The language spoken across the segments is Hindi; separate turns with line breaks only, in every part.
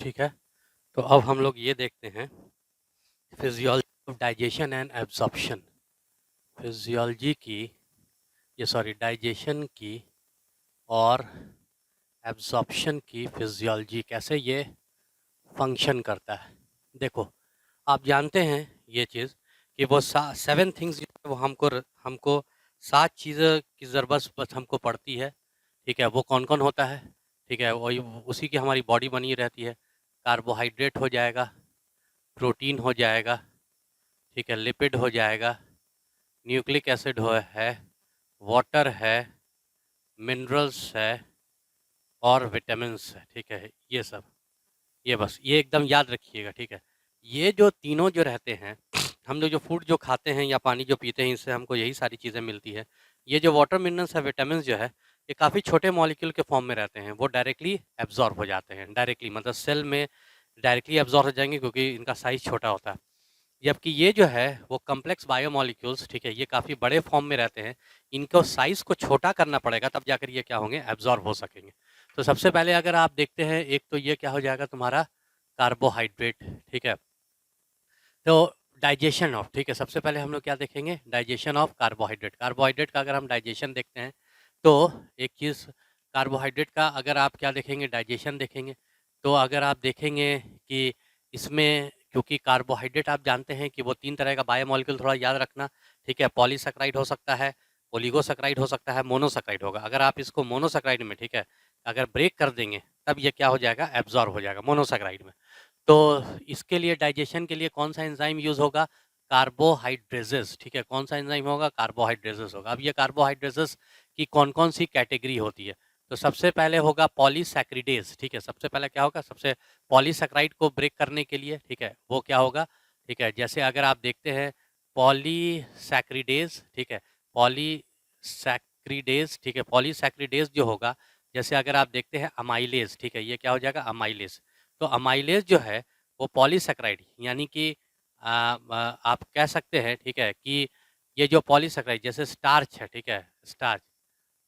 ठीक है। तो अब हम लोग ये देखते हैं physiology of digestion and absorption. Physiology की डाइजेशन की और एब्जॉर्प्शन की फिजियोलॉजी कैसे ये फंक्शन करता है। देखो, आप जानते हैं ये चीज़ कि वो 7 थिंग्स जो है वो हमको 7 चीज़ों की ज़रूरत बस हमको पड़ती है। ठीक है, वो कौन-कौन होता है? ठीक है, वही उसी की हमारी बॉडी बनी रहती है। कार्बोहाइड्रेट हो जाएगा, प्रोटीन हो जाएगा, ठीक है, लिपिड हो जाएगा, न्यूक्लिक एसिड है, वाटर है, मिनरल्स है और विटामिन्स है। ठीक है, ये सब, ये एकदम याद रखिएगा। ठीक है, ये जो तीनों जो रहते हैं, हम लोग जो फूड जो खाते हैं या पानी जो पीते हैं, इससे हमको यही सारी चीज़ें मिलती है। ये जो वाटर मिनरल्स है, विटामिन्स जो है, ये काफ़ी छोटे मॉलिक्यूल के फॉर्म में रहते हैं। वो डायरेक्टली एब्जॉर्ब हो जाते हैं, डायरेक्टली मतलब सेल में डायरेक्टली एब्जॉर्ब हो जाएंगे क्योंकि इनका साइज़ छोटा होता है। जबकि ये जो है वो कॉम्प्लेक्स बायोमॉलिक्यूल्स, ठीक है, ये काफ़ी बड़े फॉर्म में रहते हैं। इनको साइज़ को छोटा करना पड़ेगा तब जाकर ये क्या होंगे, एब्जॉर्ब हो सकेंगे। तो सबसे पहले अगर आप देखते हैं, एक तो ये क्या हो जाएगा तुम्हारा कार्बोहाइड्रेट। ठीक है, तो डाइजेशन ऑफ, ठीक है, सबसे पहले हम लोग क्या देखेंगे, डाइजेशन ऑफ कार्बोहाइड्रेट। कार्बोहाइड्रेट का अगर हम डाइजेशन देखते हैं तो एक चीज़, कार्बोहाइड्रेट का अगर आप क्या देखेंगे, डाइजेशन देखेंगे, तो अगर आप देखेंगे कि इसमें, क्योंकि कार्बोहाइड्रेट आप जानते हैं कि वो 3 तरह का बायोमॉलिक्यूल, थोड़ा याद रखना। ठीक है, पॉलीसैकेराइड हो सकता है, ओलिगोसैकेराइड हो सकता है, मोनोसैकेराइड होगा। अगर आप इसको मोनोसैकेराइड में, ठीक है, अगर ब्रेक कर देंगे तब ये क्या हो जाएगा, एब्जॉर्ब हो जाएगा मोनोसैकेराइड में। तो इसके लिए डाइजेशन के लिए कौन सा एंजाइम यूज़ होगा, कार्बोहाइड्रेजेस। ठीक है, कौन सा एंजाइम होगा, कार्बोहाइड्रेजेस होगा। अब ये कार्बोहाइड्रेजेस की कौन-कौन सी कैटेगरी होती है, तो सबसे पहले होगा पॉलीसैकेरिडेज। ठीक है, सबसे पहले क्या होगा, सबसे पॉलीसैकेराइड को ब्रेक करने के लिए, ठीक है, वो क्या होगा, ठीक है, जैसे अगर आप देखते हैं पॉलीसैकेरिडेज, ठीक है, पॉलीसैकेरिडेज, ठीक है, पॉलीसैकेरिडेज जो होगा, जैसे अगर आप देखते हैं अमाइलेज, ठीक है, ये क्या हो जाएगा, अमाइलेज। तो अमाइलेज जो है वो पॉलीसैकेराइड, यानी कि आप कह सकते हैं, ठीक है, कि ये जो पॉलीसैकेराइड जैसे स्टार्च है, ठीक है, स्टार्च,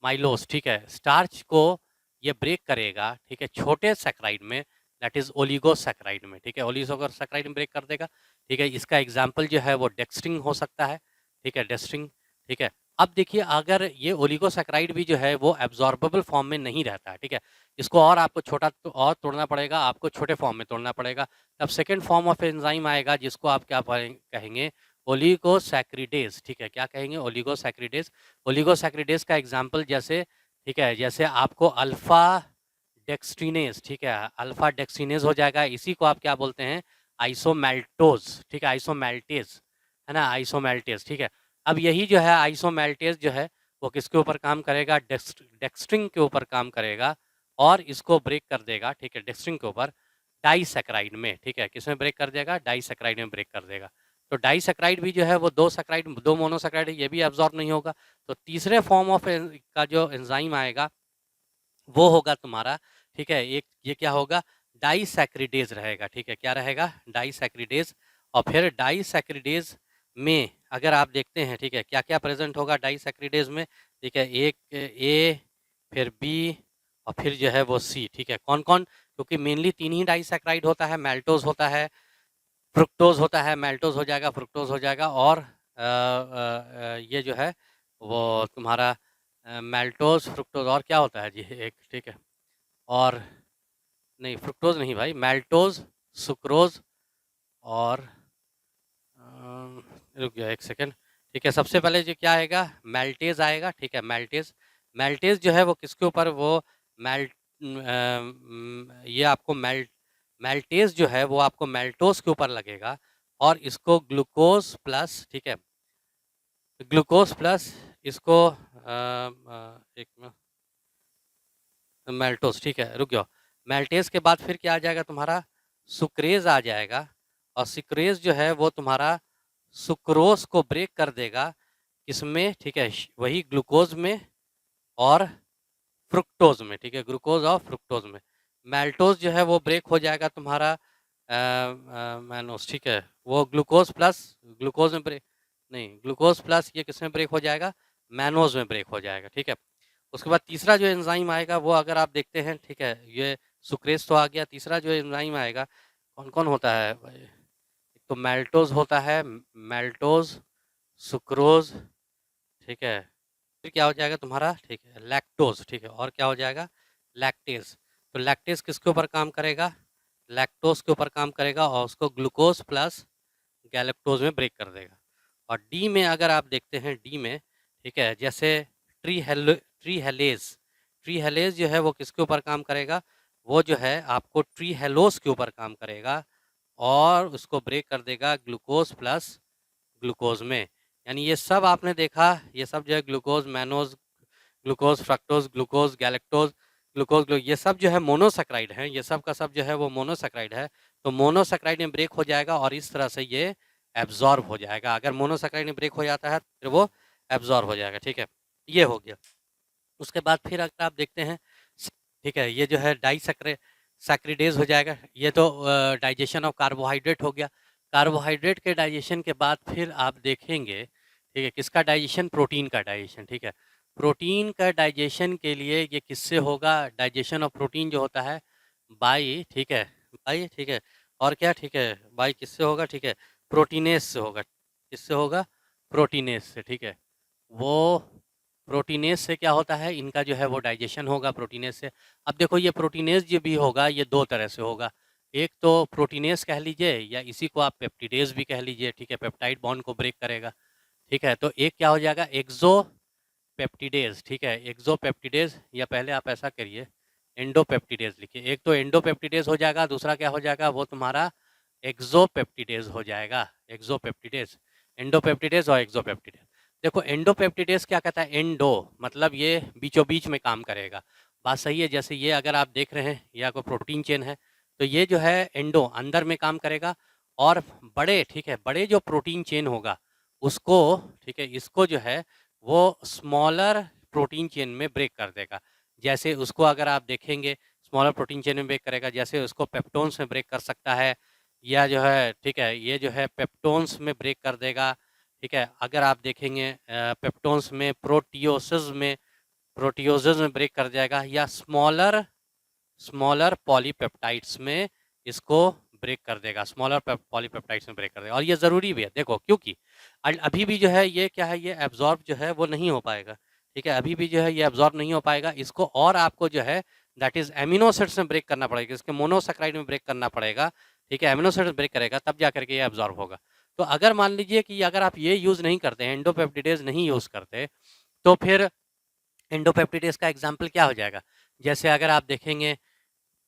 माइलोस, ठीक है, स्टार्च को ये ब्रेक करेगा, ठीक है, छोटे सैकेराइड में, दैट इज ओलिगोसैकेराइड में। ठीक है, ओलिगोसैकेराइड में ब्रेक कर देगा। ठीक है, इसका एग्जाम्पल जो है वो डेक्स्ट्रिन हो सकता है। ठीक है, डेक्स्ट्रिन। ठीक है, अब देखिए, अगर ये ओलिगोसैकेराइड भी जो है वो एब्जॉर्बेबल फॉर्म में नहीं रहता है, ठीक है, इसको और आपको छोटा तो और तोड़ना पड़ेगा, आपको छोटे फॉर्म में तोड़ना पड़ेगा। तब सेकेंड फॉर्म ऑफ एंजाइम आएगा जिसको आप क्या कहेंगे, ओलिगोसैकेरिडेज। ठीक है, क्या कहेंगे, ओलिगोसैकेरिडेज। ओलिगोसैकेरिडेज का एग्जाम्पल जैसे, ठीक है, जैसे आपको अल्फा डेक्स्ट्रीनेज, ठीक है, अल्फा डेक्स्ट्रीनेज हो जाएगा, इसी को आप क्या बोलते हैं, आइसोमेल्टोज। ठीक है, आइसोमेल्टेज है ना, आइसोमेल्टेज। ठीक है, अब यही जो है आइसोमेल्टेज जो है वो किसके ऊपर काम करेगा, डेक्स्ट्रिन के ऊपर काम करेगा और इसको ब्रेक कर देगा। ठीक है, डेक्स्ट्रिन के ऊपर डाइसैकेराइड में। ठीक है, किसमें ब्रेक कर देगा, डाइसैकेराइड में ब्रेक कर देगा। तो डाइसैकेराइड भी जो है वो दो मोनोसैकेराइड है, ये भी एब्जॉर्ब नहीं होगा। तो तीसरे फॉर्म ऑफ का जो एंजाइम आएगा वो होगा तुम्हारा, ठीक है, एक ये क्या होगा, डाइसैकेरिडेज रहेगा। ठीक है, क्या रहेगा, डाइसैकेरिडेज। और फिर डाइसैकेरिडेज में अगर आप देखते हैं, ठीक है, क्या क्या प्रेजेंट होगा डाइसैकेरिडेज में, ठीक है, एक ए, फिर बी और फिर जो है वो सी। ठीक है, कौन कौन, क्योंकि मेनली 3 ही डाइसैकेराइड होता है, मेल्टोज होता है, फ्रुक्टोज होता है, मेल्टोज हो जाएगा, फ्रुक्टोज हो जाएगा, और ये जो है वो तुम्हारा मेल्टोज, फ्रुक्टोज, और क्या होता है जी एक, ठीक है, और नहीं, फ्रुक्टोज नहीं भाई, मेल्टोज, सुक्रोज और रुक गया एक सेकेंड। ठीक है, सबसे पहले जो क्या आएगा, मेल्टेज आएगा। ठीक है, मेल्टेज। मेल्टेज जो है वो किसके ऊपर, वो मेल ये आपको मेल्टेज जो है वो आपको मेल्टोज के ऊपर लगेगा और इसको ग्लूकोज प्लस, ठीक है, ग्लूकोज प्लस इसको एक मेल्टोज। ठीक है, रुक जाओ, मेल्टेज के बाद फिर क्या आ जाएगा तुम्हारा, सुक्रेज आ जाएगा, और सुक्रेज जो है वो तुम्हारा सुक्रोज को ब्रेक कर देगा किसमें, ठीक है, वही ग्लूकोज में और फ्रुक्टोज में। ठीक है, ग्लूकोज और फ्रुक्टोज में। मेल्टोज जो है वो ब्रेक हो जाएगा तुम्हारा मैनोस। ठीक है, वो ग्लूकोज प्लस, ग्लूकोज में ब्रेक नहीं, ग्लूकोज प्लस ये किस में ब्रेक हो जाएगा, मैनोज में ब्रेक हो जाएगा। ठीक है, उसके बाद तीसरा जो एंजाइम आएगा वो अगर आप देखते हैं, ठीक है, ये सुक्रेज तो आ गया, तीसरा जो एंजाइम आएगा कौन कौन होता है भाई? एक तो मैल्टोज होता है, मैल्टोज, सुक्रोज, ठीक है। फिर क्या हो जाएगा तुम्हारा, ठीक है, लैक्टोज, ठीक है, और क्या हो जाएगा, लैक्टेज। तो लैक्टेज किसके ऊपर काम करेगा, लैक्टोज के ऊपर काम करेगा और उसको ग्लूकोज प्लस गैलेक्टोज में ब्रेक कर देगा। और डी में अगर आप देखते हैं, डी में, ठीक है, जैसे ट्री हेलेज जो है वो किसके ऊपर काम करेगा, वो जो है आपको ट्री हेलोस के ऊपर काम करेगा और उसको ब्रेक कर देगा ग्लूकोज प्लस ग्लूकोज में। यानी ये सब आपने देखा, ये सब जो है glucose, mannose, glucose, fructose, glucose, galactose, ये सब जो है मोनोसेक्राइड हैं, ये सब का सब जो है वो मोनोसेक्राइड है। तो मोनोसेक्राइड में ब्रेक हो जाएगा और इस तरह से ये एब्जॉर्ब हो जाएगा। अगर मोनोसेक्राइड में ब्रेक हो जाता है फिर वो एब्जॉर्ब हो जाएगा, ठीक है, ये हो गया। उसके बाद फिर अगर आप देखते हैं, ठीक है, ये जो है सैक्रिडेज हो जाएगा। ये तो डाइजेशन ऑफ कार्बोहाइड्रेट हो गया। कार्बोहाइड्रेट के डाइजेशन के बाद फिर आप देखेंगे, ठीक है, किसका डाइजेशन, प्रोटीन का डाइजेशन, ठीक है। प्रोटीन का डाइजेशन के लिए ये किससे होगा, डाइजेशन ऑफ प्रोटीन जो होता है बाई, ठीक है, बाई, ठीक है, और क्या, ठीक है, बाई किससे होगा, ठीक है, प्रोटीनेस से होगा। किससे होगा, प्रोटीनेस से, ठीक है। वो प्रोटीनेस से क्या होता है, इनका जो है वो डाइजेशन होगा प्रोटीनेस से। अब देखो ये प्रोटीनेस जो भी होगा ये दो तरह से होगा, एक तो प्रोटीनेस कह लीजिए या इसी को आप पेप्टिडेज भी कह लीजिए, ठीक है, पेप्टाइड बॉन्ड को ब्रेक करेगा, ठीक है। तो एक क्या हो जाएगा, एक्सो पेप्टिडेज, ठीक है, एक्सो पेप्टिडेज, या पहले आप ऐसा करिए एंडोपेप्टिडेज लिखिए। एक तो एंडोपेप्टिडेज हो जाएगा, दूसरा क्या हो जाएगा, वो तुम्हारा एक्सोपेप्टिडेज हो जाएगा, एक्सोपेप्टिडेज, एंडोपेप्टिडेज और एक्सोपेप्टिडेज। देखो एंडोपेप्टिडेज क्या कहता है, एंडो मतलब ये बीचों बीच में काम करेगा, बात सही है। जैसे ये अगर आप देख रहे हैं या कोई प्रोटीन चेन है तो ये जो है एंडो अंदर में काम करेगा, और बड़े, ठीक है, बड़े जो प्रोटीन चेन होगा उसको, ठीक है, इसको जो है वो स्मॉलर प्रोटीन चेन में ब्रेक कर देगा। जैसे उसको अगर आप देखेंगे स्मॉलर प्रोटीन चेन में ब्रेक करेगा, जैसे उसको पेप्टोन्स में ब्रेक कर सकता है, या जो है, ठीक है, ये जो है पेप्टोन्स में ब्रेक कर देगा, ठीक है। अगर आप देखेंगे पेप्टोन्स में, प्रोटियोसिस में ब्रेक कर जाएगा, या स्मॉलर पॉलीपेप्टाइड्स में इसको ब्रेक कर देगा, स्मॉलर पॉलीपेप्टाइड्स में ब्रेक कर देगा। और ये ज़रूरी भी है, देखो, क्योंकि अभी भी जो है ये क्या है, ये एब्जॉर्ब जो है वो नहीं हो पाएगा, ठीक है, अभी भी जो है ये एब्जॉर्ब नहीं हो पाएगा। इसको और आपको जो है दैट इज एमिनो एसिड्स में ब्रेक करना पड़ेगा, इसके मोनोसेक्राइड में ब्रेक करना पड़ेगा, ठीक है, एमिनो एसिड्स ब्रेक करेगा तब जा करके ये एब्जॉर्ब होगा। तो अगर मान लीजिए कि अगर आप ये यूज़ नहीं करते हैं, एंडोपेप्टिडेज नहीं यूज़ करते, तो फिर एंडोपेप्टिडेज का एग्जाम्पल क्या हो जाएगा, जैसे अगर आप देखेंगे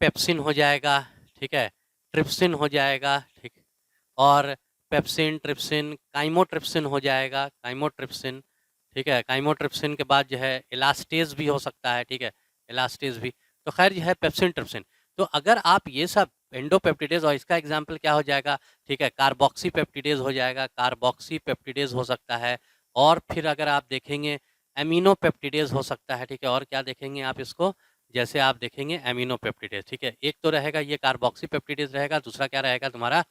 पेप्सिन हो जाएगा, ठीक है, ट्रिप्सिन हो जाएगा, ठीक, और पेप्सिन, ट्रिप्सिन, काइमोट्रिप्सिन हो जाएगा, काइमोट्रिप्सिन, ठीक है, काइमोट्रिप्सिन के बाद जो है इलास्टेज भी हो सकता है, ठीक है, इलास्टेज भी। तो खैर जो है पेप्सिन, ट्रिप्सिन। तो अगर आप ये सब एंडोपेप्टिडेज, और इसका एग्जाम्पल क्या हो जाएगा, ठीक है, कार्बोक्सी पेप्टिडेज हो जाएगा, कार्बोक्सी पेप्टिडेज हो सकता है। और फिर अगर आप देखेंगे एमिनो पेप्टिडेज हो सकता है, ठीक है, और क्या देखेंगे आप इसको, जैसे आप देखेंगे एमिनो पेप्टिडेज, ठीक है, एक तो रहेगा ये कार्बोक्सी पेप्टिडेज रहेगा, दूसरा क्या रहेगा तुम्हारा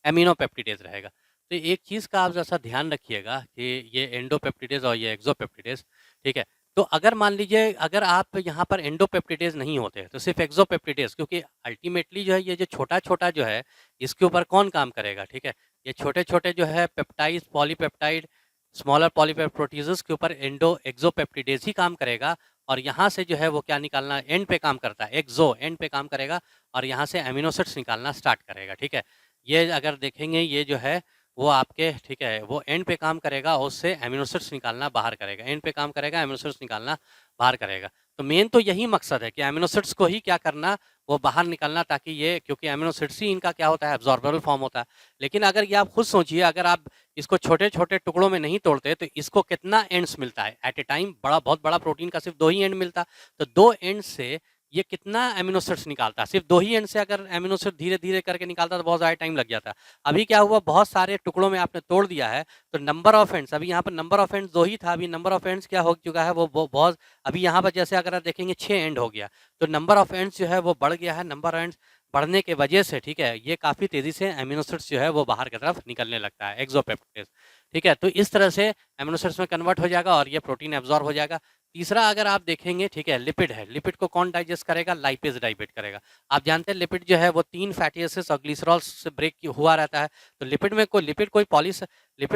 एमिनो पेप्टिडेज रहेगा। तो एक चीज़ का आप जैसा ध्यान रखिएगा कि ये एंडोपेप्टिडेज और ये एक्सोपेप्टिडेज, ठीक है। तो अगर मान लीजिए अगर आप यहाँ पर एंडोपेप्टिडेज नहीं होते तो सिर्फ एक्सोपेप्टिडेज, क्योंकि अल्टीमेटली जो है ये जो छोटा छोटा जो है इसके ऊपर कौन काम करेगा, ठीक है, ये छोटे छोटे जो है peptide, polypeptide, smaller polypeptide proteases के ऊपर एक्सोपेप्टिडेज ही काम करेगा। और यहाँ से जो है वो क्या निकालना, एंड पे काम करता है, एक्सो एंड पे काम करेगा और यहाँ से एमिनो एसिड्स निकालना स्टार्ट करेगा, ठीक है। ये अगर देखेंगे ये जो है वो आपके, ठीक है, वो एंड पे काम करेगा और उससे एमिनो एसिड्स निकालना बाहर करेगा, एंड पे काम करेगा, एमिनो एसिड्स निकालना बाहर करेगा। तो मेन तो यही मकसद है कि एमिनो एसिड्स को ही क्या करना, वो बाहर निकालना, ताकि ये, क्योंकि एमिनो एसिड्स ही इनका क्या होता है, एब्जॉर्बेबल फॉर्म होता है। लेकिन अगर ये आप खुद सोचिए, अगर आप इसको छोटे छोटे टुकड़ों में नहीं तोड़ते तो इसको कितना एंड्स मिलता है एट ए टाइम, बहुत बड़ा प्रोटीन का सिर्फ 2 ही एंड मिलता। तो 2 एंड से ये कितना एमिनो एसिड्स निकालता है, सिर्फ 2 ही एंड से अगर एमिनो एसिड धीरे धीरे करके निकालता तो बहुत ज़्यादा टाइम लग जाता। अभी क्या हुआ, बहुत सारे टुकड़ों में आपने तोड़ दिया है, तो नंबर ऑफ एंड्स, अभी यहाँ पर नंबर ऑफ एंड्स 2 ही था, अभी नंबर ऑफ एंड्स क्या हो चुका है, वो बहुत, अभी यहाँ पर जैसे अगर आप देखेंगे 6 एंड हो गया, तो नंबर ऑफ एंड्स जो है वो बढ़ गया है। नंबर एंड्स बढ़ने के वजह से, ठीक है, ये काफ़ी तेज़ी से एमिनो एसिड्स जो है वो बाहर की तरफ निकलने लगता है, एक्सोपेप्टिडेज, ठीक है। तो इस तरह से एमिनो एसिड्स में कन्वर्ट हो जाएगा और ये प्रोटीन एब्जॉर्ब हो जाएगा। तीसरा अगर आप देखेंगे, ठीक है, लिपिड है। लिपिड को कौन डाइजेस्ट करेगा? लाइपेज डाइजेस्ट करेगा। आप जानते हैं लिपिड जो है वो 3 फैटी एसिड्स और ग्लिसरॉल से ब्रेक हुआ रहता है। तो लिपिड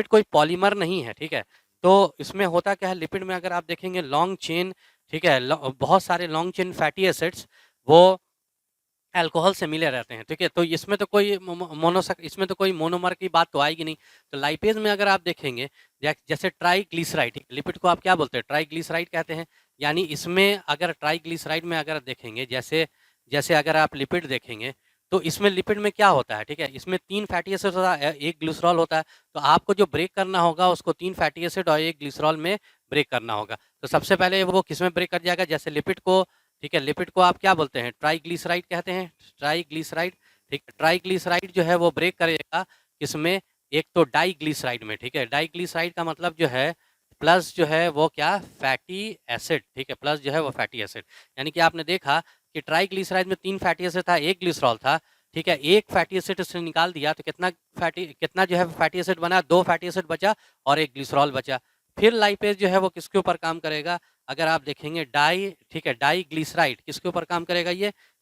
कोई पॉलीमर नहीं है, ठीक है। तो इसमें होता क्या है, लिपिड में अगर आप देखेंगे लॉन्ग चेन, ठीक है, बहुत सारे लॉन्ग चेन फैटी एसिड्स वो अल्कोहल से मिले रहते हैं, ठीक है। तो इसमें तो कोई मोनोमर की बात तो आएगी नहीं। तो लाइपेज में अगर आप देखेंगे जैसे ट्राइग्लिसराइड, लिपिड को आप क्या बोलते हैं? ट्राइग्लिसराइड कहते हैं। यानी इसमें अगर ट्राइग्लिसराइड में अगर देखेंगे, जैसे जैसे अगर आप लिपिड देखेंगे तो इसमें लिपिड में क्या होता है, ठीक है, इसमें 3 फैटी एसिड होता है, एक ग्लिसरॉल होता है। तो आपको जो ब्रेक करना होगा उसको 3 फैटी एसिड और एक ग्लिसरॉल में ब्रेक करना होगा। तो सबसे पहले वो किसमें ब्रेक कर जाएगा? जैसे लिपिड को, ठीक है, लिपिड को आप क्या बोलते हैं? ट्राइग्लिसराइड कहते हैं, ट्राइग्लिसराइड, ठीक है। ट्राइग्लिसराइड जो है वो ब्रेक करेगा किसमें? एक तो डाइग्लिसराइड में, ठीक है। डाइग्लिसराइड का मतलब जो है प्लस जो है वो क्या? फैटी एसिड, ठीक है, प्लस जो है वो फैटी एसिड। यानी कि आपने देखा कि ट्राइग्लिसराइड में 3 फैटी एसिड था, एक ग्लिसरॉल था, ठीक है। एक फैटी एसिड इससे निकाल दिया तो कितना जो है फैटी एसिड बना? 2 फैटी एसिड बचा और एक ग्लिसरॉल बचा। फिर लाइपेज जो है वो किसके ऊपर काम करेगा? अगर आप देखेंगे ठीक है, डाइग्लिसराइड किसके ऊपर काम करेगा?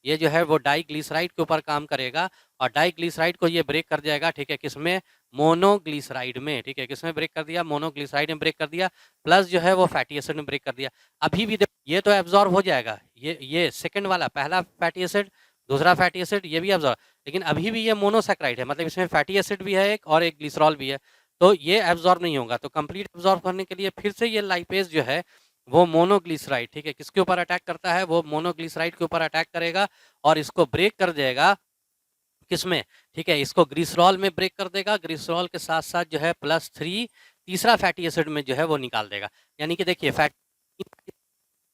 ये जो है वो डाइग्लिसराइड के ऊपर काम करेगा और डाइग्लिसराइड को ये ब्रेक कर जाएगा, ठीक है, किसमें? मोनोग्लिसराइड में, ठीक है। किसमें ब्रेक कर दिया? मोनोग्लिसराइड में ब्रेक कर दिया, प्लस जो है वो फैटी एसिड में ब्रेक कर दिया। अभी भी देखो ये तो एब्जॉर्ब हो जाएगा, ये सेकंड वाला, पहला फैटी एसिड, दूसरा फैटी एसिड, ये भी एब्जॉर्ब, लेकिन अभी भी ये मोनोसैकेराइड है, मतलब इसमें फैटी एसिड भी है एक और एक ग्लिसरॉल भी है। तो ये एब्जॉर्ब नहीं होगा। तो कंप्लीट एब्जॉर्ब करने के लिए फिर से ये लाइपेज जो है वो मोनोग्लिसराइड, ठीक है, किसके ऊपर अटैक करता है? वो मोनोग्लिसराइड के ऊपर अटैक करेगा और इसको ब्रेक कर देगा किसमें? ठीक है, इसको ग्लिसरॉल में ब्रेक कर देगा। ग्लिसरॉल के साथ साथ जो है +3 तीसरा फैटी एसिड में जो है वो निकाल देगा। यानी कि देखिए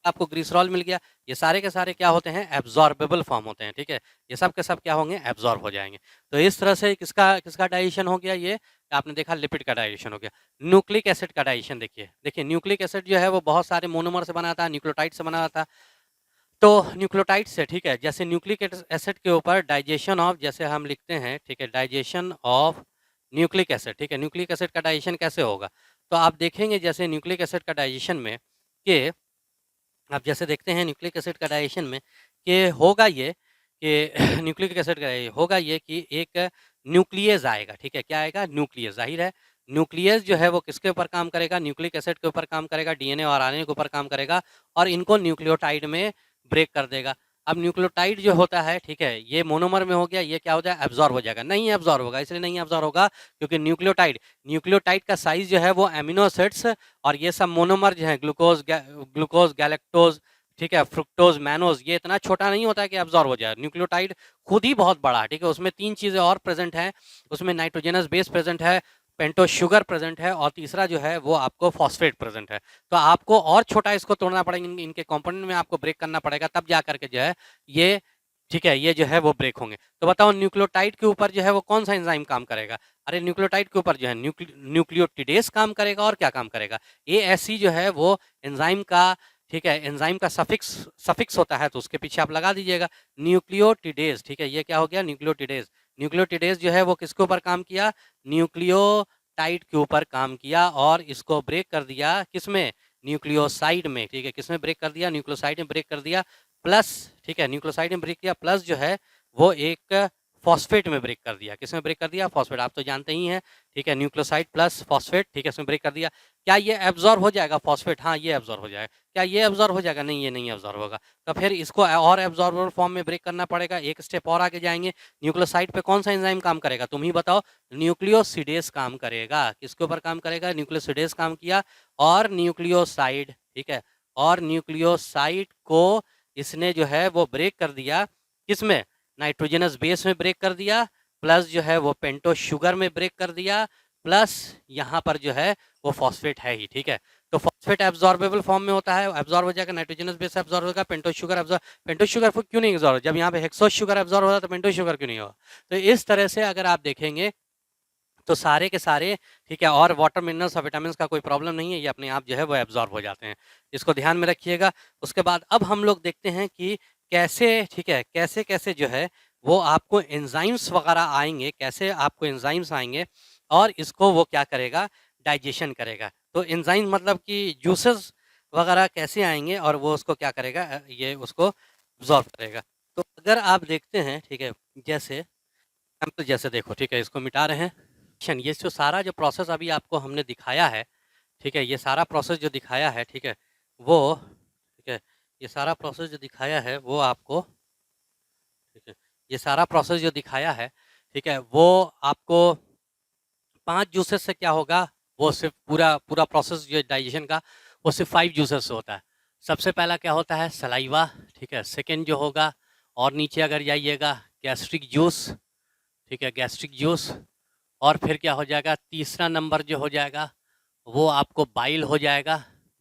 आपको ग्लिसरॉल मिल गया। ये सारे के सारे क्या होते हैं? एब्जॉर्बेबल फॉर्म होते हैं, ठीक है। ये सब के सब क्या होंगे? एब्जॉर्ब हो जाएंगे। तो इस तरह से किसका किसका डाइजेशन हो गया? ये आपने देखा लिपिड का डाइजेशन हो गया। न्यूक्लिक एसिड का डाइजेशन देखिए न्यूक्लिक एसिड जो है वो बहुत सारे मोनोमर से बना था, न्यूक्लियोटाइड से बना था। तो न्यूक्लियोटाइड से, ठीक है, जैसे न्यूक्लिक एसिड के ऊपर डाइजेशन ऑफ, जैसे हम लिखते हैं, ठीक है, डाइजेशन ऑफ न्यूक्लिक एसिड, ठीक है, न्यूक्लिक एसिड का डाइजेशन कैसे होगा? तो आप देखेंगे जैसे न्यूक्लिक एसिड का डाइजेशन में कि आप जैसे देखते हैं न्यूक्लिक एसिड का डाइजेशन में कि होगा ये कि न्यूक्लिक एसिड का होगा ये कि एक न्यूक्लियस आएगा, ठीक है। क्या आएगा? न्यूक्लियस। जाहिर है न्यूक्लियस जो है वो किसके ऊपर काम करेगा? न्यूक्लिक एसिड के ऊपर काम करेगा, डीएनए और आरएनए के ऊपर काम करेगा और इनको न्यूक्लियोटाइड में ब्रेक कर देगा। अब न्यूक्लियोटाइड जो होता है, ठीक है, ये मोनोमर में हो गया, ये क्या हो जाएगा? एब्जॉर्ब हो जाएगा। नहीं एब्जॉर्ब होगा, इसलिए नहीं एब्जॉर्ब होगा क्योंकि न्यूक्लियोटाइड का साइज जो है वो एमिनो एसिड्स और ये सब मोनोमर जो है ग्लूकोज गैलेक्टोज, ठीक है, फ्रुक्टोज, मैनोज, ये इतना छोटा नहीं होता है कि एब्जॉर्ब हो जाए। न्यूक्लियोटाइड खुद ही बहुत बड़ा है, ठीक है। उसमें 3 चीज़ें और प्रेजेंट हैं, उसमें नाइट्रोजनस बेस प्रेजेंट है, पेंटोस शुगर प्रेजेंट है और तीसरा जो है वो आपको फॉस्फेट प्रेजेंट है। तो आपको और छोटा इसको तोड़ना पड़ेगा, इनके कंपोनेंट में आपको ब्रेक करना पड़ेगा, तब जा करके जो है ये, ठीक है, ये जो है वो ब्रेक होंगे। तो बताओ न्यूक्लियोटाइड के ऊपर जो है वो कौन सा एंजाइम काम करेगा? अरे न्यूक्लियोटाइड के ऊपर जो है न्यूक्लियोटिडेज काम करेगा और क्या काम करेगा? एएससी जो है वो एंजाइम का, ठीक है, एंजाइम का सफिक्स होता है, तो उसके पीछे आप लगा दीजिएगा न्यूक्लियोटिडेज, ठीक है। ये क्या हो गया? न्यूक्लियोटिडेज। न्यूक्लियोटिडेज जो है वो किसके ऊपर काम किया? न्यूक्लियोटाइड के ऊपर काम किया और इसको ब्रेक कर दिया किसमें? न्यूक्लियोसाइड में, ठीक है। किसमें ब्रेक कर दिया? न्यूक्लियोसाइड में ब्रेक कर दिया प्लस, ठीक है, न्यूक्लियोसाइड में ब्रेक किया प्लस जो है वो एक फॉस्फेट में ब्रेक कर दिया। किसमें ब्रेक कर दिया? फॉस्फेट। आप तो जानते ही हैं, ठीक है, न्यूक्लियोसाइड प्लस फॉस्फेट, ठीक है, इसमें ब्रेक कर दिया। क्या ये एब्जॉर्ब हो जाएगा फॉस्फेट? हाँ, ये एब्जॉर्ब हो जाएगा। क्या ये एब्जॉर्ब हो जाएगा? नहीं, ये नहीं एब्जॉर्ब होगा। तो फिर इसको और एब्जॉर्बर फॉर्म में ब्रेक करना पड़ेगा। एक स्टेप और आगे जाएंगे, न्यूक्लियोसाइड पे कौन सा एंजाइम काम करेगा? तुम ही बताओ। न्यूक्लियोसिडेज काम करेगा। किसके ऊपर काम करेगा? न्यूक्लियोसिडेज काम किया और न्यूक्लियोसाइड, ठीक है, और न्यूक्लियोसाइड को इसने जो है वो ब्रेक कर दिया किसमें? नाइट्रोजनस बेस में ब्रेक कर दिया, प्लस जो है वो पेंटोस शुगर में ब्रेक कर दिया, प्लस यहाँ पर जो है वो फॉस्फेट है ही, ठीक है। तो फॉस्फेट एब्जॉर्बेबल फॉर्म में होता है, एब्जॉर्ब हो जाएगा, नाइट्रोजनस बेस एब्जॉर्ब होगा, पेंटोस शुगर क्यों नहीं एब्जॉर्ब? जब यहाँ पे हेक्सोस शुगर एब्जॉर्ब होता है तो पेंटोस शुगर क्यों नहीं होगा? तो इस तरह से अगर आप देखेंगे तो सारे के सारे, ठीक है, और वाटर मिनरल्स और विटामिन का कोई प्रॉब्लम नहीं है, ये अपने आप जो है वो एब्जॉर्ब हो जाते हैं। इसको ध्यान में रखिएगा। उसके बाद अब हम लोग देखते हैं कि कैसे, ठीक है, कैसे कैसे जो है वो आपको एंजाइम्स वगैरह आएंगे, कैसे आपको एंजाइम्स आएंगे और इसको वो क्या करेगा? डाइजेशन करेगा। तो एंजाइम मतलब कि जूसेस वगैरह कैसे आएंगे और वो उसको क्या करेगा, ये उसको एब्जॉर्ब करेगा। तो अगर आप देखते हैं, ठीक है, जैसे एग्जाम्पल जैसे देखो, ठीक है, इसको मिटा रहे हैं। ये जो सारा जो प्रोसेस अभी आपको हमने दिखाया है, ठीक है, ये सारा प्रोसेस जो दिखाया है, ठीक है, वो, ठीक है, ये सारा प्रोसेस जो दिखाया है वो आपको, ठीक है, ये सारा प्रोसेस जो दिखाया है, ठीक है, वो आपको 5 जूसेस से क्या होगा, वो सिर्फ पूरा पूरा प्रोसेस जो डाइजेशन का, वो सिर्फ 5 जूसेस से होता है। सबसे पहला क्या होता है, सलाइवा, ठीक है, सेकेंड जो होगा, और नीचे अगर जाइएगा, गैस्ट्रिक जूस, ठीक है, गैस्ट्रिक जूस, और फिर क्या हो जाएगा, तीसरा नंबर जो हो जाएगा वो आपको बाइल हो जाएगा।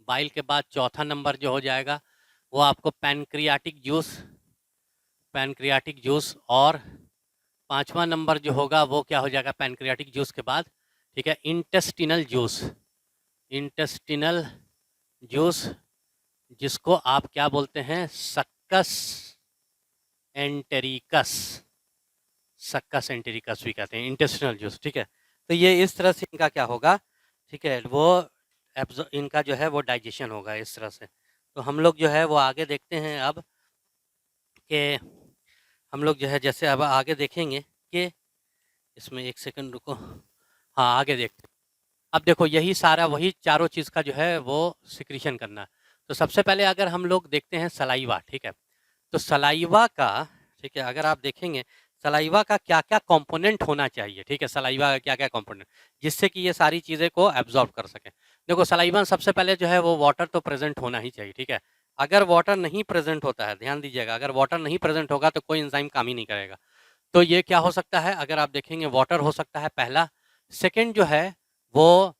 बाइल के बाद चौथा नंबर जो हो जाएगा वो आपको पैनक्रियाटिक जूस, पैनक्रियाटिक जूस, और पांचवा नंबर जो होगा वो क्या हो जाएगा पैनक्रियाटिक जूस के बाद, ठीक है, इंटेस्टिनल जूस, इंटेस्टिनल जूस, जिसको आप क्या बोलते हैं, सक्कस एंटेरिकस, सक्कस एंटेरिकस भी कहते हैं, इंटेस्टिनल जूस, ठीक है। तो ये इस तरह से इनका क्या होगा, ठीक है, वो इनका जो है वो डाइजेशन होगा इस तरह से। तो हम लोग जो है वो आगे देखते हैं अब कि हम लोग जो है जैसे अब आगे देखेंगे कि इसमें एक सेकंड रुको, हाँ आगे देखते हैं। अब देखो यही सारा वही चारों चीज़ का जो है वो सिक्रीशन करना। तो सबसे पहले अगर हम लोग देखते हैं सलाइवा, ठीक है, तो सलाइवा का, ठीक है, अगर आप देखेंगे सलाइवा का क्या क्या कंपोनेंट होना चाहिए, ठीक है, सलाइवा का क्या क्या कंपोनेंट, जिससे कि ये सारी चीज़ें को एब्जॉर्ब कर सके। देखो सलाइवा में सबसे पहले जो है वो वाटर तो प्रेजेंट होना ही चाहिए, ठीक है। अगर वाटर नहीं प्रेजेंट होता है, ध्यान दीजिएगा, अगर वाटर नहीं प्रेजेंट होगा तो कोई एंजाइम काम ही नहीं करेगा। तो ये क्या हो सकता है, अगर आप देखेंगे वाटर हो सकता है पहला। सेकेंड जो है वो,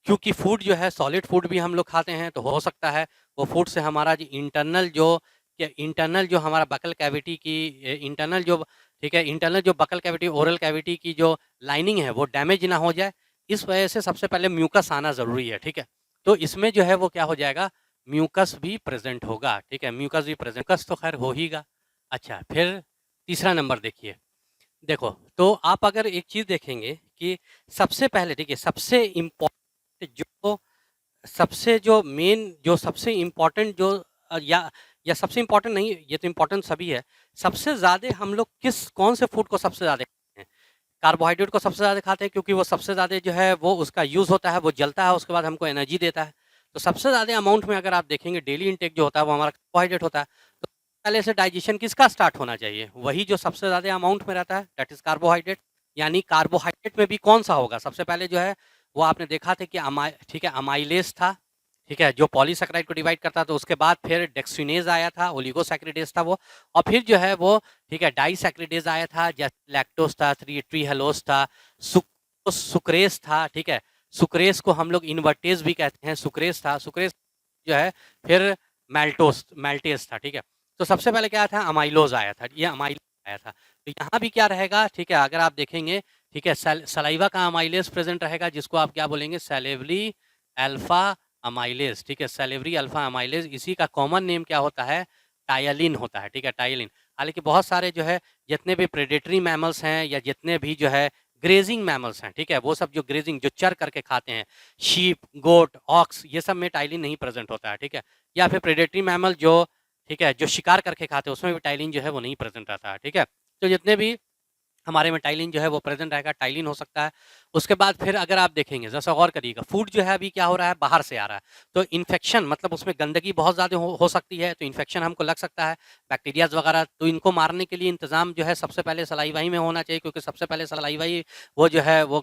क्योंकि फूड जो है सॉलिड फूड भी हम लोग खाते हैं, तो हो सकता है वो फूड से हमारा जो इंटरनल जो हमारा बकल कैविटी की इंटरनल जो, ठीक है, इंटरनल जो बकल कैविटी ओरल कैविटी की जो लाइनिंग है वो डैमेज ना हो जाए। इस वजह से सबसे पहले म्यूकस आना ज़रूरी है, ठीक है। तो इसमें जो है वो क्या हो जाएगा, म्यूकस भी प्रेजेंट होगा, ठीक है, म्यूकस भी प्रेजेंट, म्यूकस तो खैर हो हीगा। अच्छा, फिर तीसरा नंबर देखिए, देखो तो आप अगर एक चीज़ देखेंगे कि सबसे पहले, ठीक है, सबसे इम्पोर्टेंट जो, सबसे जो मेन जो सबसे इम्पोर्टेंट जो या सबसे इम्पोर्टेंट नहीं, ये तो इम्पोर्टेंट सभी है। सबसे ज़्यादा हम लोग कौन से फूड को सबसे ज़्यादा खाते हैं, कार्बोहाइड्रेट को सबसे ज़्यादा खाते हैं, क्योंकि वो सबसे ज़्यादा जो है वो उसका यूज़ होता है, वो जलता है, उसके बाद हमको एनर्जी देता है। तो सबसे ज़्यादा अमाउंट में अगर आप देखेंगे डेली इंटेक जो होता है वो हमारा कार्बोहाइड्रेट होता है। तो पहले से डाइजेशन किसका स्टार्ट होना चाहिए, वही जो सबसे ज़्यादा अमाउंट में रहता है, दैट इज़ कार्बोहाइड्रेट। यानी कार्बोहाइड्रेट में भी कौन सा होगा, सबसे पहले जो है वो आपने देखा था कि ठीक है, अमाइलेज था, ठीक है, जो पॉलीसैकेराइड को डिवाइड करता था। तो उसके बाद फिर डेक्सिनेज आया था, ओलिगोसैकेरिडेज था वो, और फिर जो है वो, ठीक है, डाइसैकेरिडेज आया था, जैसे लैक्टोज था, ट्रीहेलोज था, सुक्रेज था, ठीक है, सुक्रेज को हम लोग इन्वर्टेज भी कहते हैं, सुक्रेज था, सुक्रेज जो है, फिर मैल्टेज था, ठीक है। तो सबसे पहले क्या था, अमाइलोज आया था, ये अमाइलोज आया था। तो यहाँ भी क्या रहेगा, ठीक है, अगर आप देखेंगे, ठीक है, सलाइवा का अमाइलेज प्रेजेंट रहेगा, जिसको आप क्या बोलेंगे, सैलेवरी अल्फा अमाइलेज, ठीक है, सैलेवरी अल्फा अमाइलेज। इसी का कॉमन नेम क्या होता है, टायलिन होता है, ठीक है, टायलिन। हालांकि बहुत सारे जो है जितने भी प्रेडेटरी मैमल्स हैं या जितने भी जो है ग्रेजिंग मैमल्स हैं, ठीक है, वो सब जो ग्रेजिंग जो चर करके खाते हैं, शीप, गोट, ऑक्स, ये सब में टाइलिन नहीं प्रेजेंट होता है, ठीक है। या फिर प्रेडेटरी मैमल जो, ठीक है, जो शिकार करके खाते हैं, उसमें भी टाइलिन जो है वो नहीं प्रेजेंट रहता है, ठीक है। तो जितने भी हमारे में टाइलिन जो है वो प्रेजेंट रहेगा, टाइलिन हो सकता है। उसके बाद फिर अगर आप देखेंगे, जैसा गौर करिएगा, फूड जो है अभी क्या हो रहा है, बाहर से आ रहा है, तो इन्फेक्शन, मतलब उसमें गंदगी बहुत ज़्यादा हो सकती है, तो इन्फेक्शन हमको लग सकता है, बैक्टीरियाज वगैरह। तो इनको मारने के लिए इंतजाम जो है सबसे पहले सलाइवा ही में होना चाहिए, क्योंकि सबसे पहले सलाइवा ही वो जो है वो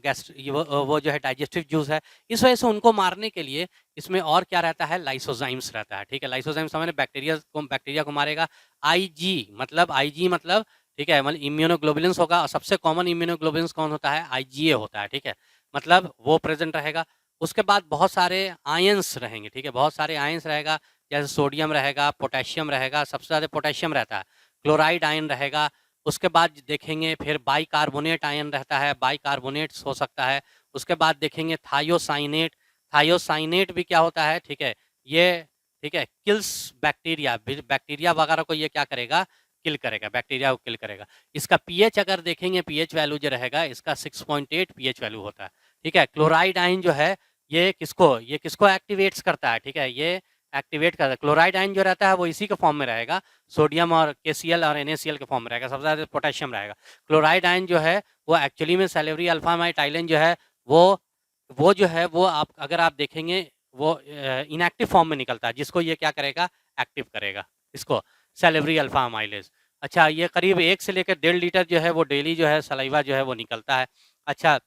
वो जो है डाइजेस्टिव जूस है। इस वजह से उनको मारने के लिए इसमें और क्या रहता है, लाइसोजाइम्स रहता है, ठीक है। लाइसोजाइम्स हमारे बैक्टीरिया को मारेगा। आईजी मतलब, ठीक है, मतलब इम्यूनोग्लोबुलिन्स होगा, और सबसे कॉमन इम्यूनोग्लोबुलिन्स कौन होता है, आईजीए होता है, ठीक है, मतलब वो प्रेजेंट रहेगा। उसके बाद बहुत सारे आयंस रहेंगे, ठीक है, बहुत सारे आयंस रहेगा, जैसे सोडियम रहेगा, पोटेशियम रहेगा, सबसे ज़्यादा पोटेशियम रहता है, क्लोराइड आयन रहेगा। उसके बाद देखेंगे फिर बाइकार्बोनेट आयन रहता है, बाइकार्बोनेट्स हो सकता है। उसके बाद देखेंगे थायोसाइनेट, थायोसाइनेट भी क्या होता है, ठीक है, ये, ठीक है, किल्स बैक्टीरिया वगैरह को ये क्या करेगा, किल करेगा, बैक्टीरिया को किल करेगा। इसका पीएच अगर देखेंगे, पीएच वैल्यू जो रहेगा इसका 6.8 पीएच वैल्यू होता है, ठीक है। क्लोराइड आयन जो है ये किसको एक्टिवेट्स करता है, ठीक है, ये एक्टिवेट करता है। क्लोराइड आयन जो रहता है वो इसी के फॉर्म में रहेगा, सोडियम और KCl और NaCl के फॉर्म में रहेगा, सबसे ज़्यादा पोटेशियम रहेगा। क्लोराइड आयन जो है वो एक्चुअली में सैलिवरी अल्फामाइड टाइलेन जो है वो जो है वो आप अगर आप देखेंगे वो इनएक्टिव फॉर्म में निकलता है, जिसको ये क्या करेगा, एक्टिव करेगा इसको, सैलिवरी अल्फा अमाइलेज। अच्छा, ये करीब 1 से लेकर 1.5 लीटर जो है वो डेली जो है सलाइवा जो है वो निकलता है। अच्छा,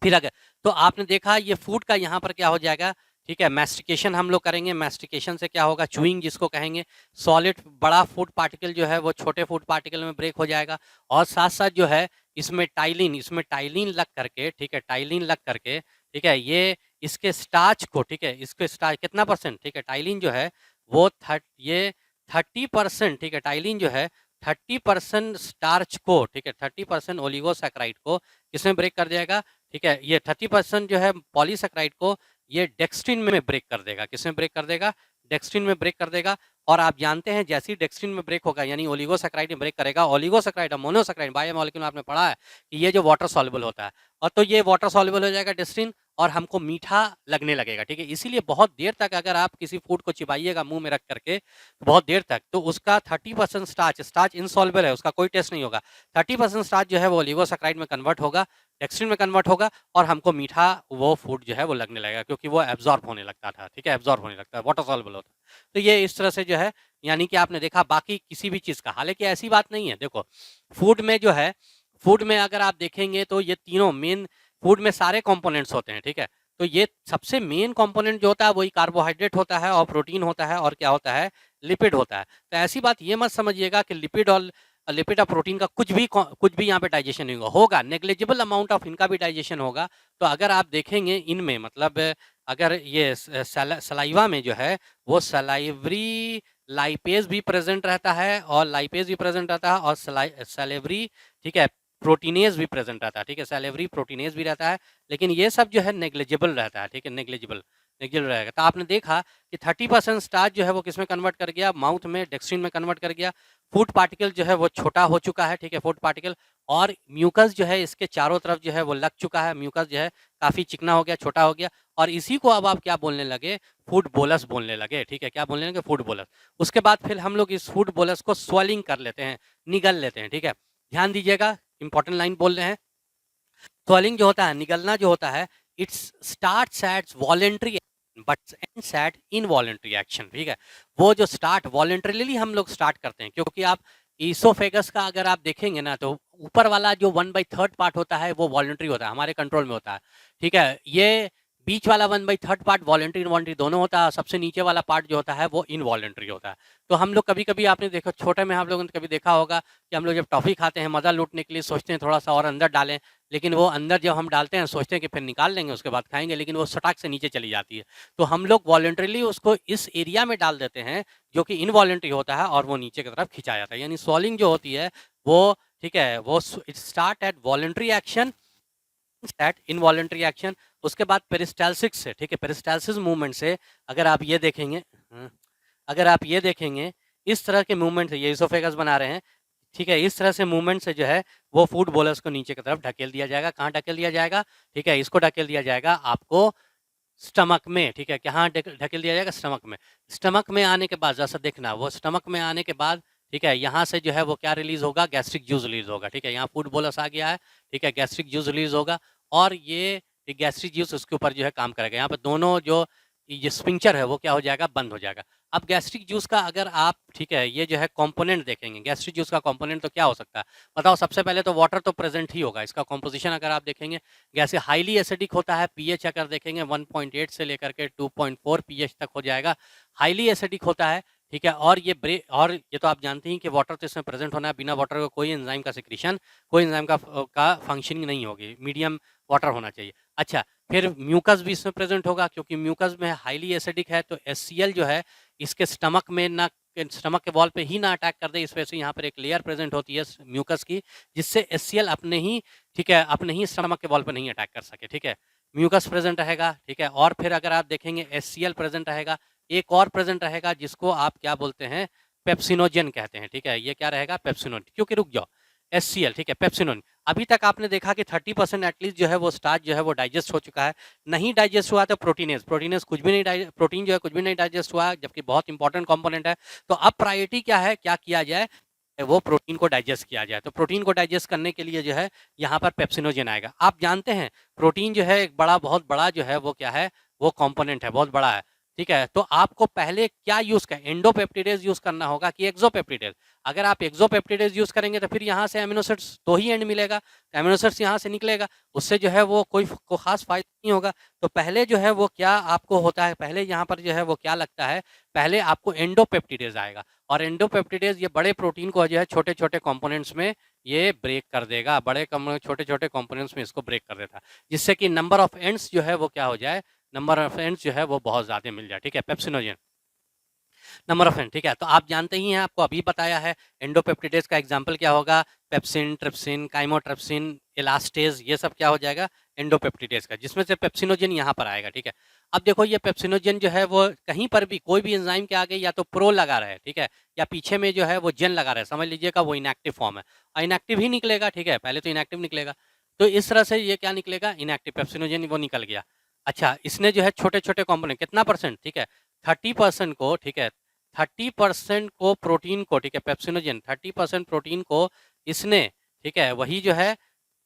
फिर अगर तो आपने देखा ये फूड का यहाँ पर क्या हो जाएगा, ठीक है, मैस्टिकेशन हम लोग करेंगे। मैस्टिकेशन से क्या होगा, चूइंग जिसको कहेंगे, सॉलिड बड़ा फूड पार्टिकल जो है वो छोटे फूड पार्टिकल में ब्रेक हो जाएगा। और साथ साथ जो है इसमें टाइलिन लग करके, ठीक है, टाइलिन लग करके, ठीक है, ये इसके स्टार्च को, ठीक है, इसके स्टार्च कितना परसेंट, ठीक है, टाइलिन जो है वो 30%, ठीक है, टाइलिन जो है 30% स्टार्च को, ठीक है, 30% ओलिगोसैकेराइड को किसमें ब्रेक कर जाएगा, ठीक है, ये 30% जो है पॉलीसैकेराइड को ये डेक्स्ट्रिन में ब्रेक कर देगा। किसमें ब्रेक कर देगा, डेक्स्ट्रिन में ब्रेक कर देगा। और आप जानते हैं जैसे ही डेक्स्ट्रिन में ब्रेक होगा यानी ओलिगोसैकेराइड में ब्रेक करेगा, ओलिगोसैकेराइड और मोनोसैकेराइड बायोमोलिक्यूल आपने पढ़ा है कि ये जो वाटर सॉल्युबल होता है, और तो ये वाटर सॉल्युबल हो जाएगा डेक्स्ट्रिन और हमको मीठा लगने लगेगा, ठीक है। इसीलिए बहुत देर तक अगर आप किसी फूड को चिबाइएगा मुंह में रख करके बहुत देर तक, तो उसका 30% स्टार्च इनसॉल्युबल है, उसका कोई टेस्ट नहीं होगा। 30% स्टार्च जो है वो ओलिगोसैकेराइड में कन्वर्ट होगा, डेक्स्ट्रिन में कन्वर्ट होगा और हमको मीठा वो फूड जो है वो लगने लगेगा, क्योंकि वो एब्जॉर्ब होने लगता था, ठीक है, एब्जॉर्ब होने लगता है, वाटर सॉल्युबल होता है। तो ये इस तरह से जो है, यानी कि आपने देखा बाकी किसी भी चीज़ का, हालांकि ऐसी बात नहीं है। देखो फूड में जो है, फूड में अगर आप देखेंगे तो ये तीनों मेन, फूड में सारे कंपोनेंट्स होते हैं, ठीक है। तो ये सबसे मेन कंपोनेंट जो होता है वही कार्बोहाइड्रेट होता है और प्रोटीन होता है और क्या होता है, लिपिड होता है। तो ऐसी बात ये मत समझिएगा कि लिपिड और प्रोटीन का कुछ भी यहाँ पे डाइजेशन नहीं होगा, नेग्लिजिबल अमाउंट ऑफ इनका भी डाइजेशन होगा। तो अगर आप देखेंगे इनमें, मतलब अगर ये सलाइवा में जो है वो सलाइवरी लाइपेज भी प्रेजेंट रहता है और लाइपेज भी प्रेजेंट रहता है और सलेवरी, ठीक है, प्रोटीनेज भी प्रेजेंट रहता है, ठीक है, सलेवरी प्रोटीनेज भी रहता है, लेकिन ये सब जो है नेग्लिजिबल रहता है, ठीक है, नेग्लिजिबल रहेगा। तो आपने देखा कि 30% स्टार्च जो है वो किसमें कन्वर्ट कर गया, माउथ में, डेक्स्ट्रिन में कन्वर्ट कर गया। फूड पार्टिकल जो है वो छोटा हो चुका है, ठीक है, फूड पार्टिकल, और म्यूकस जो है इसके चारों तरफ जो है वो लग चुका है, म्यूकस जो है काफ़ी चिकना हो गया, छोटा हो गया, और इसी को अब आप क्या बोलने लगे, फूड बोलस बोलने लगे, ठीक है, क्या बोलने लगे, फूड बोलस। उसके बाद फिर हम लोग इस फूड बोलस को स्वेलिंग कर लेते हैं, निगल लेते हैं, ठीक है। ध्यान दीजिएगा, इंपॉर्टेंट लाइन बोल रहे हैं। स्वेलिंग जो होता है, निगलना जो होता है, it's starts at voluntary but ends at involuntary action, ठीक है। वो जो स्टार्ट वॉलेंट्रीली हम लोग स्टार्ट करते हैं, क्योंकि आप ईसोफेगस का अगर आप देखेंगे ना तो ऊपर वाला जो 1/3 पार्ट होता है वो वॉलेंट्री होता है, हमारे कंट्रोल में होता है, ठीक है। ये बीच वाला 1/3 पार्ट वॉलेंट्री इनवॉलेंट्री दोनों होता है, सबसे नीचे वाला पार्ट जो होता है वो इनवॉलेंट्री होता है। तो हम लोग कभी कभी, आपने देखो छोटे में, हम लोगों ने कभी देखा होगा कि हम लोग जब टॉफी खाते हैं मज़ा लूटने के लिए सोचते हैं थोड़ा सा और अंदर डालें, लेकिन वो अंदर जब हम डालते हैं सोचते हैं कि फिर निकाल लेंगे उसके बाद खाएंगे, लेकिन वो सटाक से नीचे चली जाती है। तो हम लोग वॉलेंट्रीली उसको इस एरिया में डाल देते हैं जो कि इनवॉलेंट्री होता है और वो नीचे की तरफ खिंचा जाता है, यानी स्वॉलिंग जो होती है वो, ठीक है, वो it start at voluntary action at involuntary action. उसके बाद पेरिस्टाल्सिस से, ठीक है, पेरिस्टाल्सिस मूवमेंट से अगर आप ये देखेंगे, अगर आप ये देखेंगे इस तरह के मूवमेंट से, ये इसोफेगस बना रहे हैं, ठीक है, इस तरह से मूवमेंट से जो है वो फूड बोलस को नीचे की तरफ ढकेल दिया जाएगा। कहाँ ढकेल दिया जाएगा, ठीक है, इसको ढकेल दिया जाएगा आपको स्टमक में, ठीक है, कहाँ ढकेल दिया जाएगा, स्टमक में। स्टमक में आने के बाद जैसा देखना, वो स्टमक में आने के बाद, ठीक है, यहाँ से जो है वो क्या रिलीज होगा, गैस्ट्रिक जूस रिलीज होगा, ठीक है, यहाँ फूड बोलस आ गया है, ठीक है, गैस्ट्रिक जूस रिलीज होगा और ये गैस्ट्रिक जूस उसके ऊपर जो है काम करेगा। यहाँ पर दोनों जो ये स्पिंक्चर है वो क्या हो जाएगा, बंद हो जाएगा। अब गैस्ट्रिक जूस का अगर आप, ठीक है, ये जो है कंपोनेंट देखेंगे, गैस्ट्रिक जूस का कंपोनेंट तो क्या हो सकता है, बताओ। सबसे पहले तो वाटर तो प्रेजेंट ही होगा, इसका कंपोजिशन अगर आप देखेंगे गैस हाईली एसिडिक होता है, पीएच अगर देखेंगे 1.8 से लेकर के 2.4 पीएच तक हो जाएगा, हाईली एसिडिक होता है, ठीक है। और ये तो आप जानते हैं कि वाटर तो इसमें प्रेजेंट होना है, बिना वाटर का कोई एंजाइम का सिक्रीशन, कोई एंजाइम का फंक्शनिंग नहीं होगी, मीडियम वाटर होना चाहिए। अच्छा, फिर म्यूकस भी इसमें प्रेजेंट होगा, क्योंकि म्यूकस में हाईली एसिडिक है, तो HCl जो है इसके स्टमक में ना, स्टमक के वॉल पे ही ना अटैक कर दे, इस वजह से यहाँ पर एक लेयर प्रेजेंट होती है म्यूकस की, जिससे HCl अपने ही, ठीक है, अपने ही स्टमक के वॉल पे नहीं अटैक कर सके, ठीक है। म्यूकस प्रेजेंट रहेगा, ठीक है। और फिर अगर आप देखेंगे HCl प्रेजेंट रहेगा, एक और प्रेजेंट रहेगा जिसको आप क्या बोलते हैं, पेप्सिनोजन कहते हैं, ठीक है। ये क्या रहेगा, पेप्सिनोजन, क्योंकि रुक जाओ, HCl, ठीक है, पेप्सिनोजन। अभी तक आपने देखा कि 30% एटलीस्ट जो है वो स्टार्च जो है वो डाइजेस्ट हो चुका है। नहीं डाइजेस्ट हुआ तो प्रोटीनेज कुछ भी नहीं, प्रोटीन जो है कुछ भी नहीं डाइजेस्ट हुआ, जबकि बहुत इंपॉर्टेंट कंपोनेंट है। तो अब प्रायोरिटी क्या है, क्या किया जाए, वो प्रोटीन को डाइजेस्ट किया जाए। तो प्रोटीन को डाइजेस्ट करने के लिए जो है यहाँ पर पेप्सिनोजेन आएगा। आप जानते हैं प्रोटीन जो है एक बहुत बड़ा जो है वो क्या है, वो कंपोनेंट है, बहुत बड़ा है, ठीक है। तो आपको पहले क्या यूज कर, एंडोपेप्टिडेज यूज करना होगा कि एक्सोपेप्टिडेज। अगर आप एक्सोपेप्टिडेज यूज करेंगे तो फिर यहाँ से एमिनो एसिड्स तो ही एंड मिलेगा, एमिनो एसिड्स यहाँ से निकलेगा, उससे जो है वो कोई खास फायदा नहीं होगा। तो पहले जो है वो क्या आपको होता है, पहले यहाँ पर जो है वो क्या लगता है, पहले आपको एंडोपेप्टिडेज आएगा, और एंडोपेप्टिडेज ये बड़े प्रोटीन को जो है छोटे छोटे कंपोनेंट्स में ये ब्रेक कर देगा, बड़े छोटे छोटे कंपोनेंट्स में इसको ब्रेक कर देता है, जिससे कि नंबर ऑफ एंड्स जो है वो क्या हो जाए, नंबर ऑफ एंड्स जो है वो बहुत ज़्यादा मिल जाए, ठीक है। पेप्सिनोजेन नंबर ऑफ एंड, ठीक है। तो आप जानते ही हैं, आपको अभी बताया है एंडोपेप्टिडेज का एग्जांपल क्या होगा, पेप्सिन, ट्रिप्सिन, काइमोट्रिप्सिन, इलास्टेज, ये सब क्या हो जाएगा, एंडोपेप्टिडेज का, जिसमें से पेप्सिनोजेन यहाँ पर आएगा, ठीक है। अब देखो ये पेप्सिनोजेन जो है वो कहीं पर भी कोई भी एंजाइम के आगे या तो प्रो लगा रहा है, ठीक है, या पीछे में जो है वो जेन लगा रहा है, समझ लीजिएगा वो इनएक्टिव फॉर्म है, और इनएक्टिव ही निकलेगा, ठीक है, पहले तो इनएक्टिव निकलेगा। तो इस तरह से ये क्या निकलेगा, इनएक्टिव, पेप्सिनोजेन वो निकल गया। अच्छा, इसने जो है छोटे छोटे कॉम्पोनेंट कितना परसेंट, ठीक है, 30% को, ठीक है, 30% को प्रोटीन को, ठीक है, पेप्सिनोजेन 30% प्रोटीन को इसने, ठीक है, वही जो है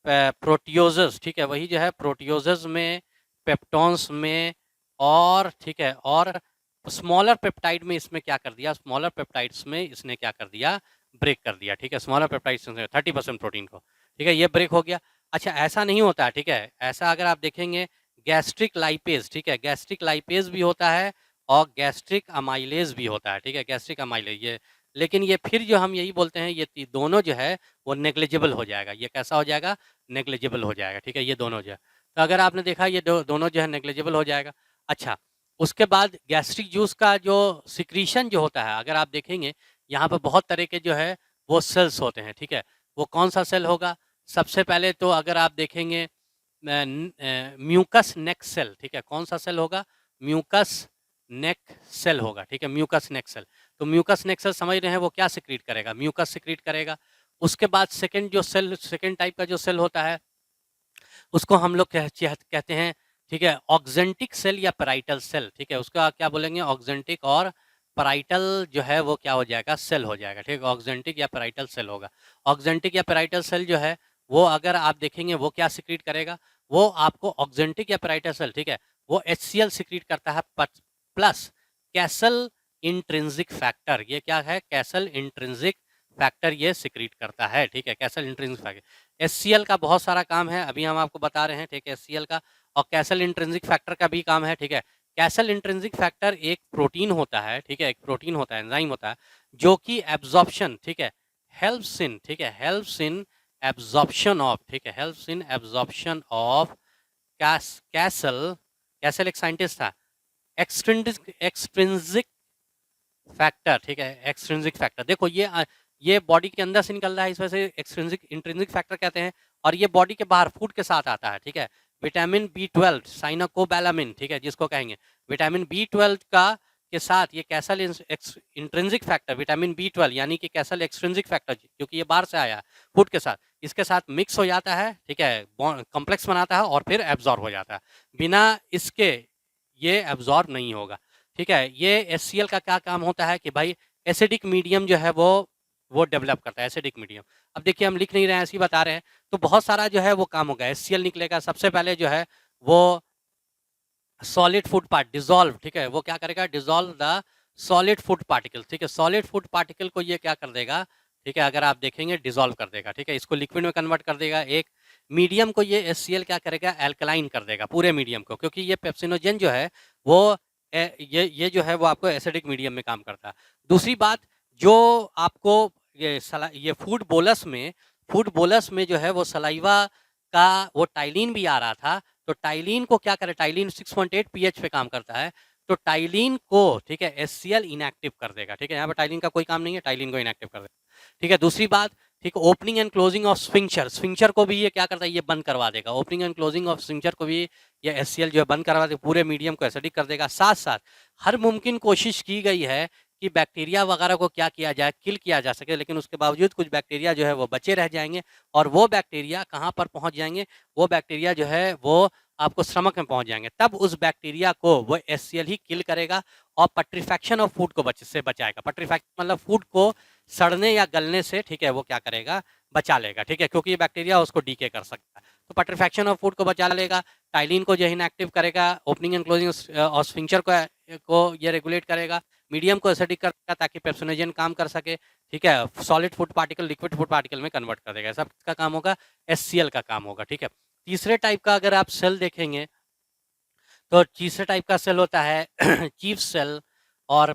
प्रोटियोजस, ठीक है, वही जो है प्रोटियोजस में, पेप्टॉन्स में, और ठीक है, और स्मॉलर पेप्टाइड में इसमें क्या कर दिया, स्मॉलर पेप्टाइड्स में इसने क्या कर दिया, ब्रेक कर दिया, ठीक है, स्मॉलर पेप्टाइड्स में 30% प्रोटीन को, ठीक है, ये ब्रेक हो गया। अच्छा, ऐसा नहीं होता है, ठीक है, ऐसा अगर आप देखेंगे गैस्ट्रिक लाइपेज, ठीक है, गैस्ट्रिक लाइपेज भी होता है और गैस्ट्रिक अमाइलेज भी होता है, ठीक है, गैस्ट्रिक अमाइलेज ये, लेकिन ये फिर जो हम यही बोलते हैं, ये दोनों जो है वो नेग्लिजिबल हो जाएगा, ये कैसा हो जाएगा, नेग्लिजिबल हो जाएगा, ठीक है, ये दोनों जो है। तो अगर आपने देखा ये दोनों जो है नेग्लिजिबल हो जाएगा। अच्छा, उसके बाद गैस्ट्रिक जूस का जो सिक्रीशन जो होता है, अगर आप देखेंगे यहाँ पर बहुत तरह के जो है वो सेल्स होते हैं, ठीक है, वो कौन सा सेल होगा, सबसे पहले तो अगर आप देखेंगे म्यूकस नेक सेल, ठीक है, कौन सा सेल होगा, म्यूकस नेक सेल होगा, ठीक है, म्यूकस नेक सेल। तो म्यूकस नेक सेल समझ रहे हैं वो क्या सिक्रीट करेगा, म्यूकस सिक्रीट करेगा। उसके बाद सेकंड जो सेल, सेकंड टाइप का जो सेल होता है उसको हम लोग कहते हैं, ठीक है, ऑक्जेंटिक सेल या पैराइटल सेल, ठीक है, उसका क्या बोलेंगे, ऑक्जेंटिक और पैराइटल जो है वो क्या हो जाएगा, सेल हो जाएगा, ठीक है, ऑक्जेंटिक या पैराइटल सेल होगा। ऑक्जेंटिक या पैराइटल सेल जो है वो अगर आप देखेंगे वो क्या सिक्रीट करेगा, वो आपको ऑक्जेंटिक या पैराइटल सेल, ठीक है, वो HCl सिक्रीट करता है प्लस कैसल इंट्रिंसिक फैक्टर, ये क्या है, कैसल इंट्रिंसिक फैक्टर ये सिक्रीट करता है, ठीक है, कैसल इंट्रिंसिक फैक्टर। HCl का बहुत सारा काम है, अभी हम आपको बता रहे हैं, ठीक है, HCl का, और कैसल इंट्रिंसिक फैक्टर का भी काम है, ठीक है। कैसल इंट्रिंसिक फैक्टर एक प्रोटीन होता है, ठीक है, एक प्रोटीन होता है, एंजाइम होता है, जो कि एब्जॉर्प्शन, ठीक है, हेल्प्स इन, ठीक है, हेल्प्स इन एब्जॉर्प्शन ऑफ, ठीक है, helps in absorption of castle, castle एक साइंटिस्ट था, एक्सट्रिंसिक फैक्टर, ठीक है, एक्सट्रिंसिक फैक्टर, देखो ये बॉडी के अंदर से निकल रहा है, इस वजह से एक्सट्रिंसिक इंट्रिंसिक फैक्टर कहते हैं, और ये बॉडी के बाहर फूड के साथ आता है, ठीक है। विटामिन B12 साइनोकोबैलामिन, ठीक है, जिसको कहेंगे विटामिन B12 का के साथ ये castle intrinsic factor, vitamin B12 यानी कि कैसल एक्सट्रिंसिक फैक्टर, क्योंकि ये बाहर से आया फूड के साथ, इसके साथ मिक्स हो जाता है, ठीक है, कॉम्प्लेक्स बनाता है और फिर एब्जॉर्ब हो जाता है, बिना इसके ये एब्जॉर्ब नहीं होगा, ठीक है। ये HCl का क्या काम होता है कि भाई एसिडिक मीडियम जो है वो डेवलप करता है, एसिडिक मीडियम। अब देखिए हम लिख नहीं रहे हैं, ऐसे ही बता रहे हैं, तो बहुत सारा जो है वो काम होगा, HCl निकलेगा, सबसे पहले जो है वो सॉलिड फूड पार्ट डिजोल्व, ठीक है, वो क्या करेगा, dissolve the solid food particle, ठीक है, सॉलिड फूड पार्टिकल को ये क्या कर देगा, ठीक है, अगर आप देखेंगे डिजोल्व कर देगा, ठीक है, इसको लिक्विड में कन्वर्ट कर देगा। एक मीडियम को ये HCl क्या करेगा, एल्कलाइन कर देगा पूरे मीडियम को, क्योंकि ये पेप्सिनोजेन जो है वो ये जो है वो आपको एसिडिक मीडियम में काम करता है। दूसरी बात, जो आपको ये फूड बोलस में जो है वो सलाइवा का वो टाइलिन भी आ रहा था, तो टाइलिन को क्या करे, टाइलिन 6.8 pH पे काम करता है, तो टाइलिन को, ठीक है, HCl इनएक्टिव कर देगा, ठीक है, यहाँ पर टाइलिन का कोई काम नहीं है, टाइलिन को इनएक्टिव कर देगा, ठीक है। दूसरी बात, ठीक है, ओपनिंग एंड क्लोजिंग ऑफ स्फिंक्चर, स्फिंक्चर को भी ये क्या करता है, ये बंद करवा देगा, ओपनिंग एंड क्लोजिंग ऑफ स्फिंक्चर को भी ये HCl जो है बंद करवा देगा, पूरे मीडियम को एसिडिक कर देगा। साथ साथ हर मुमकिन कोशिश की गई है कि बैक्टीरिया वगैरह को क्या किया जाए, किल किया जा सके, लेकिन उसके बावजूद कुछ बैक्टीरिया जो है वो बचे रह जाएंगे और वो बैक्टीरिया कहाँ पर पहुँच जाएंगे, वो बैक्टीरिया जो है वो आपको स्टमक में पहुँच जाएंगे। तब उस बैक्टीरिया को वो HCl ही किल करेगा और पट्रीफैक्शन ऑफ फूड को से बचाएगा। पट्रीफैक्शन मतलब फूड को सड़ने या गलने से, ठीक है, वो क्या करेगा, बचा लेगा, ठीक है, क्योंकि ये बैक्टीरिया उसको डीके कर सकता है। तो पट्रीफैक्शन ऑफ फूड को बचा लेगा, टाइलिन को जो है इनएक्टिव करेगा, ओपनिंग एंड क्लोजिंग और स्फिंक्चर को ये रेगुलेट करेगा, मीडियम को एसिडिक करेगा ताकि पेप्सिनोजेन काम कर सके, ठीक है, solid food particle liquid food particle में कन्वर्ट कर देगा। सब का काम होगा, HCl का काम होगा, ठीक है। तीसरे टाइप का अगर आप सेल देखेंगे तो तीसरे टाइप का सेल होता है चीफ सेल और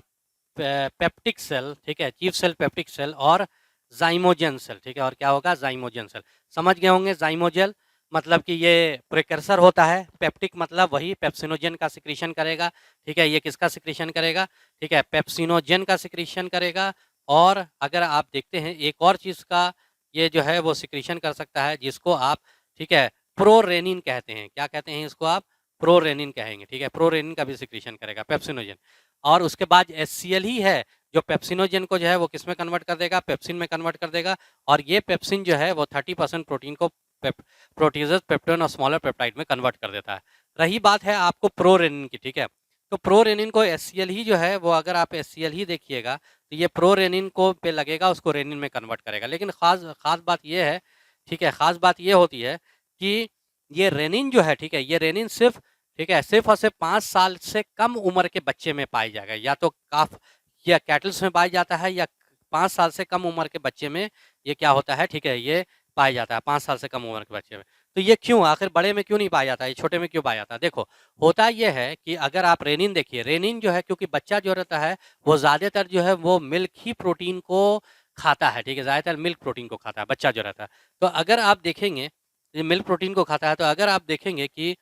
पेप्टिक सेल, ठीक है, चीफ सेल, पेप्टिक सेल और जाइमोजन सेल, ठीक है। और क्या होगा, जाइमोजन सेल, समझ गए होंगे। जाइमोजेल मतलब कि ये प्रिकर्सर होता है, पेप्टिक मतलब वही पेप्सिनोजेन का सिक्रीशन करेगा, ठीक है। ये किसका सिक्रीशन करेगा, ठीक है, पेप्सिनोजेन का सिक्रीशन करेगा। और अगर आप देखते हैं एक और चीज़ का ये जो है वो सिक्रीशन कर सकता है, जिसको आप, ठीक है, प्रोरेनिन कहते हैं। क्या कहते हैं इसको आप, प्रोरेनिन कहेंगे, ठीक है। प्रोरेनिन का भी सिक्रीशन करेगा पेप्सिनोजेन। और उसके बाद HCl ही है जो पेप्सिनोजेन को जो है वो किस में कन्वर्ट कर देगा, पेप्सिन में कन्वर्ट कर देगा। और ये पेप्सिन जो है वो 30% प्रोटीन को प्रोटीजेस, पेप्टोन और स्मॉलर पेप्टाइड में कन्वर्ट कर देता है। रही बात है आपको प्रोरेनिन की, ठीक है, तो प्रोरेनिन को HCl ही जो है वो, अगर आप HCl ही देखिएगा तो ये प्रोरेनिन को पे लगेगा, उसको रेनिन में कन्वर्ट करेगा। लेकिन खास बात ये है, ठीक है, खास बात ये होती है कि ये रेनिन जो है, ठीक है, ये रेनिन सिर्फ, ठीक है, सिर्फ और सिर्फ 5 साल से कम उम्र के बच्चे में पाया जाएगा, या तो काफ या कैटल्स में पाया जाता है, या 5 साल से कम उम्र के बच्चे में ये क्या होता है, ठीक है, ये पाया जाता है 5 साल से कम उम्र के बच्चे में। तो ये क्यों, आखिर बड़े में क्यों नहीं पाया जाता, ये छोटे में क्यों पाया जाता है? देखो, होता ये है कि अगर आप रेनिन देखिए, रेनिन जो है, क्योंकि बच्चा जो रहता है वो ज़्यादातर जो है वो मिल्क ही प्रोटीन को खाता है, ठीक है, ज़्यादातर मिल्क प्रोटीन को खाता है बच्चा जो रहता है। तो अगर आप देखेंगे ये मिल्क प्रोटीन को खाता है, तो अगर आप देखेंगे कि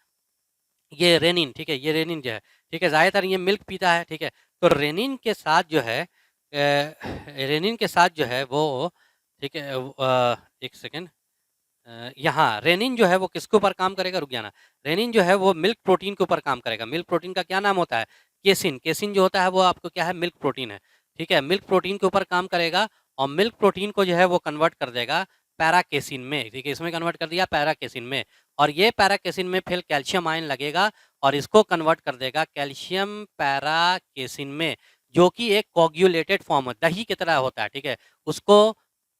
ये रेनिन, ठीक है, ये रेनिन जो है, ठीक है, ज़्यादातर ये मिल्क पीता है, ठीक है। तो रेनिन के साथ जो है रेनिन के साथ जो है वो, ठीक है, एक सेकेंड, यहाँ रेनिन जो है वो किसके ऊपर काम करेगा, रुक जाना। रेनिन जो है वो मिल्क प्रोटीन के ऊपर काम करेगा। मिल्क प्रोटीन का क्या नाम होता है, केसिन। केसिन जो होता है वो आपको क्या है, मिल्क प्रोटीन है, ठीक है, मिल्क प्रोटीन के ऊपर काम करेगा और मिल्क प्रोटीन को जो है वो कन्वर्ट कर देगा पैराकेसिन में, ठीक है, इसमें कन्वर्ट कर दिया पैराकेसिन में। और ये पैराकेसिन में फिर कैल्शियम आयन लगेगा और इसको कन्वर्ट कर देगा कैल्शियम पैराकेसिन में, जो कि एक कोगुलेटेड फॉर्म है, दही की तरह होता है, ठीक है, उसको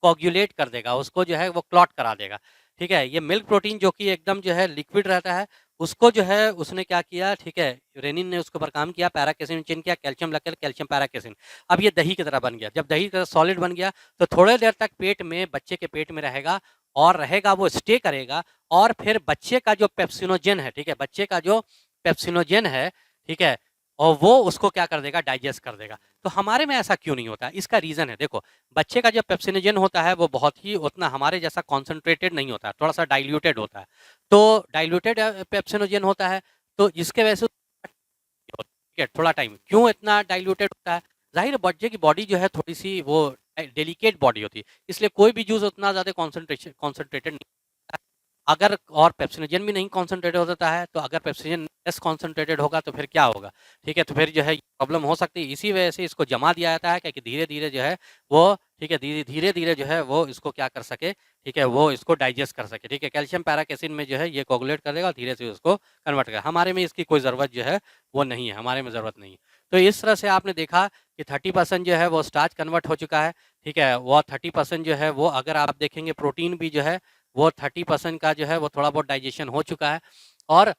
कोगुलेट कर देगा, उसको जो है वो क्लॉट करा देगा, ठीक है। ये मिल्क प्रोटीन जो कि एकदम जो है लिक्विड रहता है, उसको जो है उसने क्या किया, ठीक है, रेनिन ने उसके ऊपर काम किया, पैराकेसिन चेंज किया, कैल्शियम लगकर कैल्शियम पैराकेसिन, अब ये दही की तरह बन गया। जब दही की तरह सॉलिड बन गया तो थोड़ी देर तक पेट में, बच्चे के पेट में रहेगा और रहेगा, वो स्टे करेगा। और फिर बच्चे का जो पेप्सिनोजेन है, ठीक है, बच्चे का जो पेप्सिनोजेन है, ठीक है, और वो उसको क्या कर देगा, डाइजेस्ट कर देगा। तो हमारे में ऐसा क्यों नहीं होता, इसका रीज़न है, देखो, बच्चे का जो पेप्सिनोजेन होता है वो बहुत ही उतना हमारे जैसा कॉन्सेंट्रेटेड नहीं होता है, थोड़ा सा डाइल्यूटेड होता है। तो डाइल्यूटेड पेप्सिनोजेन होता है, तो जिसके वजह से, ठीक है, थोड़ा टाइम क्यों इतना डाइल्यूटेड होता है, जाहिर है बच्चे की बॉडी जो है थोड़ी सी वो डेलिकेट बॉडी होती है, इसलिए कोई भी जूस उतना ज़्यादा कॉन्सेंट्रेटेड नहीं होता है। अगर और पेप्सिनोजेन भी नहीं कॉन्सेंट्रेटेड होता है, तो अगर पेप्सिनोजेन लेस कॉन्सेंट्रेटेड होगा तो फिर क्या होगा, ठीक है, तो फिर जो है प्रॉब्लम हो सकती है। इसी वजह से इसको जमा दिया जाता है कि धीरे धीरे जो है वो, ठीक है, धीरे धीरे जो है वो इसको क्या कर सके, ठीक है, वो इसको डाइजेस्ट कर सके, ठीक है। कैल्शियम पैराकेसिन में जो है ये कोगुलेट कर देगा और धीरे से उसको कन्वर्ट करेगा। हमारे में इसकी कोई ज़रूरत जो है वो नहीं है, हमारे में ज़रूरत नहीं है। तो इस तरह से आपने देखा कि 30% जो है वो स्टार्च कन्वर्ट हो चुका है, ठीक है, वो 30% जो है वो, अगर आप देखेंगे प्रोटीन भी जो है वो 30% का जो है वो थोड़ा बहुत डाइजेशन हो चुका है। और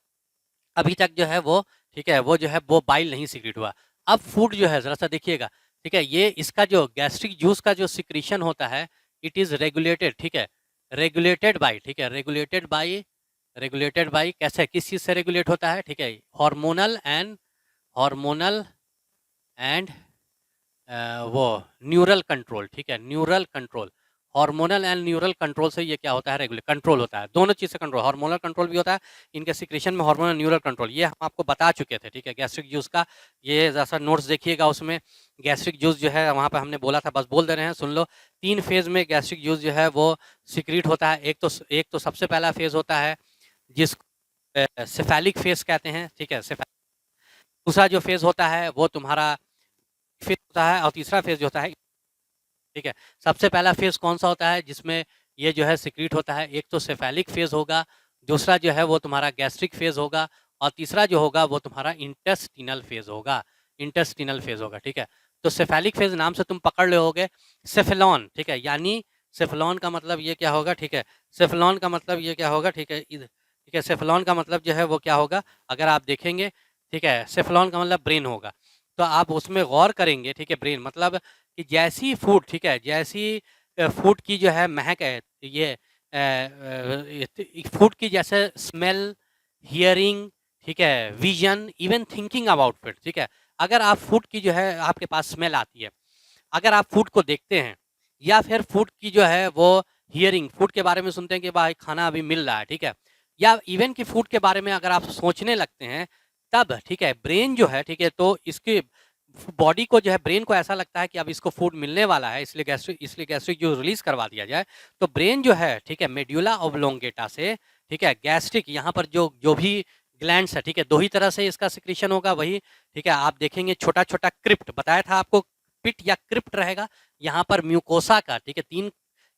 अभी तक जो है वो, ठीक है, वो जो है वो बाइल नहीं सीक्रेट हुआ। अब फूड जो है ज़रा सा देखिएगा, ठीक है, ये इसका जो गैस्ट्रिक जूस का जो सिक्रीशन होता है, इट इज़ रेगुलेटेड, ठीक है, रेगुलेटेड बाय, ठीक है, रेगुलेटेड बाय कैसे, किस चीज़ से रेगुलेट होता है, ठीक है, हार्मोनल एंड वो न्यूरल कंट्रोल, ठीक है, neural control, hormonal and neural control से ये क्या होता है, रेगुलेट कंट्रोल होता है। दोनों चीज़ से कंट्रोल, हार्मोनल कंट्रोल भी होता है इनके सिक्रेशन में, हार्मोनल न्यूरल कंट्रोल, ये हम आपको बता चुके थे, ठीक है, गैस्ट्रिक जूस का। ये जैसा नोट्स देखिएगा, उसमें गैस्ट्रिक जूस जो है वहाँ पर हमने बोला था, बस बोल दे रहे हैं, सुन लो। 3 फेज़ में गैस्ट्रिक जूस जो है वो सिक्रीट होता है। एक तो सबसे पहला फेज़ होता है जिसको सेफेलिक फेज़ कहते हैं, ठीक है, दूसरा जो फेज़ होता है वो तुम्हारा फेज होता है और तीसरा फेज जो होता है, ठीक है। सबसे पहला फेज कौन सा होता है जिसमें ये जो है सिक्रीट होता है? एक तो सेफेलिक फेज होगा, दूसरा जो है वो तुम्हारा गैस्ट्रिक फेज होगा और तीसरा जो होगा वो तुम्हारा इंटेस्टिनल फेज होगा। इंटेस्टिनल फेज होगा, ठीक है। तो सेफेलिक फेज नाम से तुम पकड़ लोगे सेफेलॉन, ठीक है। यानी सेफेलॉन का मतलब ये क्या होगा, ठीक है। सेफेलॉन का मतलब ये क्या होगा, ठीक है। ठीक है, सेफेलॉन का मतलब जो है वो क्या होगा, अगर आप देखेंगे, ठीक है। सेफेलॉन का मतलब ब्रेन होगा, तो आप उसमें गौर करेंगे, ठीक है। ब्रेन मतलब कि जैसी फूड, ठीक है, जैसी फूड की जो है महक है, ये फूड की जैसे स्मेल, हियरिंग, ठीक है, vision, even thinking about it, ठीक है। अगर आप फूड की जो है आपके पास स्मेल आती है, अगर आप फूड को देखते हैं, या फिर फूड की जो है वो हियरिंग, फूड के बारे में सुनते हैं कि भाई खाना अभी मिल रहा है, ठीक है, या इवन की फूड के बारे में अगर आप सोचने लगते हैं, तब, ठीक है, ब्रेन जो है, ठीक है, तो इसके बॉडी को जो है, ब्रेन को ऐसा लगता है कि अब इसको फूड मिलने वाला है, इसलिए गैस्ट्रिक जो रिलीज करवा दिया जाए। तो ब्रेन जो है, ठीक है, मेड्यूला ऑब्लोंगेटा से, ठीक है, गैस्ट्रिक यहाँ पर जो जो भी ग्लैंड्स है, ठीक है, दो ही तरह से इसका सिक्रीशन होगा, वही, ठीक है। आप देखेंगे छोटा छोटा क्रिप्ट, बताया था आपको, पिट या क्रिप्ट रहेगा यहाँ पर म्यूकोसा का, ठीक है, तीन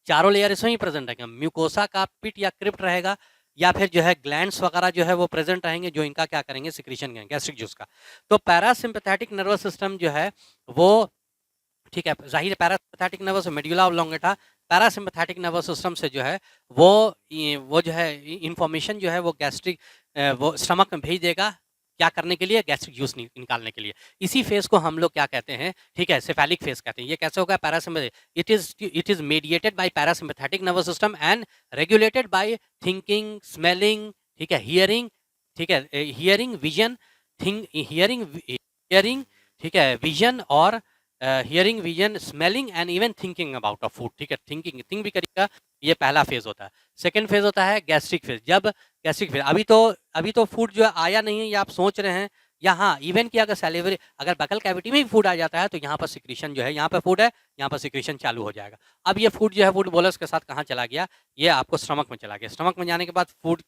चारों लेयर इसमें ही प्रेजेंट रहेगा, म्यूकोसा का पिट या क्रिप्ट रहेगा, या फिर जो है ग्लैंड्स वगैरह जो है वो प्रेजेंट रहेंगे, जो इनका क्या करेंगे, सिक्रीशन करेंगे गैस्ट्रिक जूस का। तो पैरासिम्पैथेटिक नर्वस सिस्टम जो है वो, ठीक है, जाहिर है parasympathetic nervous medulla oblongata, parasympathetic nervous system से जो है वो जो है इंफॉर्मेशन जो है वो गैस्ट्रिक वो स्टमक में भेज देगा, क्या करने के लिए, गैस्ट्रिक जूस निकालने के लिए। इसी फेज को हम लोग क्या कहते हैं, ठीक है, सेफेलिक फेज कहते हैं। ये कैसे होगा, parasympathetic, it is mediated bye parasympathetic nervous system and regulated by thinking, smelling, ठीक है, हियरिंग, ठीक है, हियरिंग, विजन, हियरिंग, ठीक है, विजन और hearing, vision, smelling and even thinking about a food, ठीक है, थिंक भी करेगा। ये पहला फेज होता है। सेकंड फेज होता है गैस्ट्रिक फेज। जब गैस्ट्रिक फेज, अभी तो फूड जो है आया नहीं है, या आप सोच रहे हैं, या हाँ, इवन कि अगर सैलिवरी, अगर बकल कैविटी में भी फूड आ जाता है, तो यहाँ पर सिक्रीशन जो है, यहाँ पर फूड है, यहाँ पर सिक्रीशन चालू हो जाएगा। अब ये फूड जो है फूड बोलस के साथ कहाँ चला गया, ये आपको स्टमक में चला गया। स्टमक में जाने के बाद फूड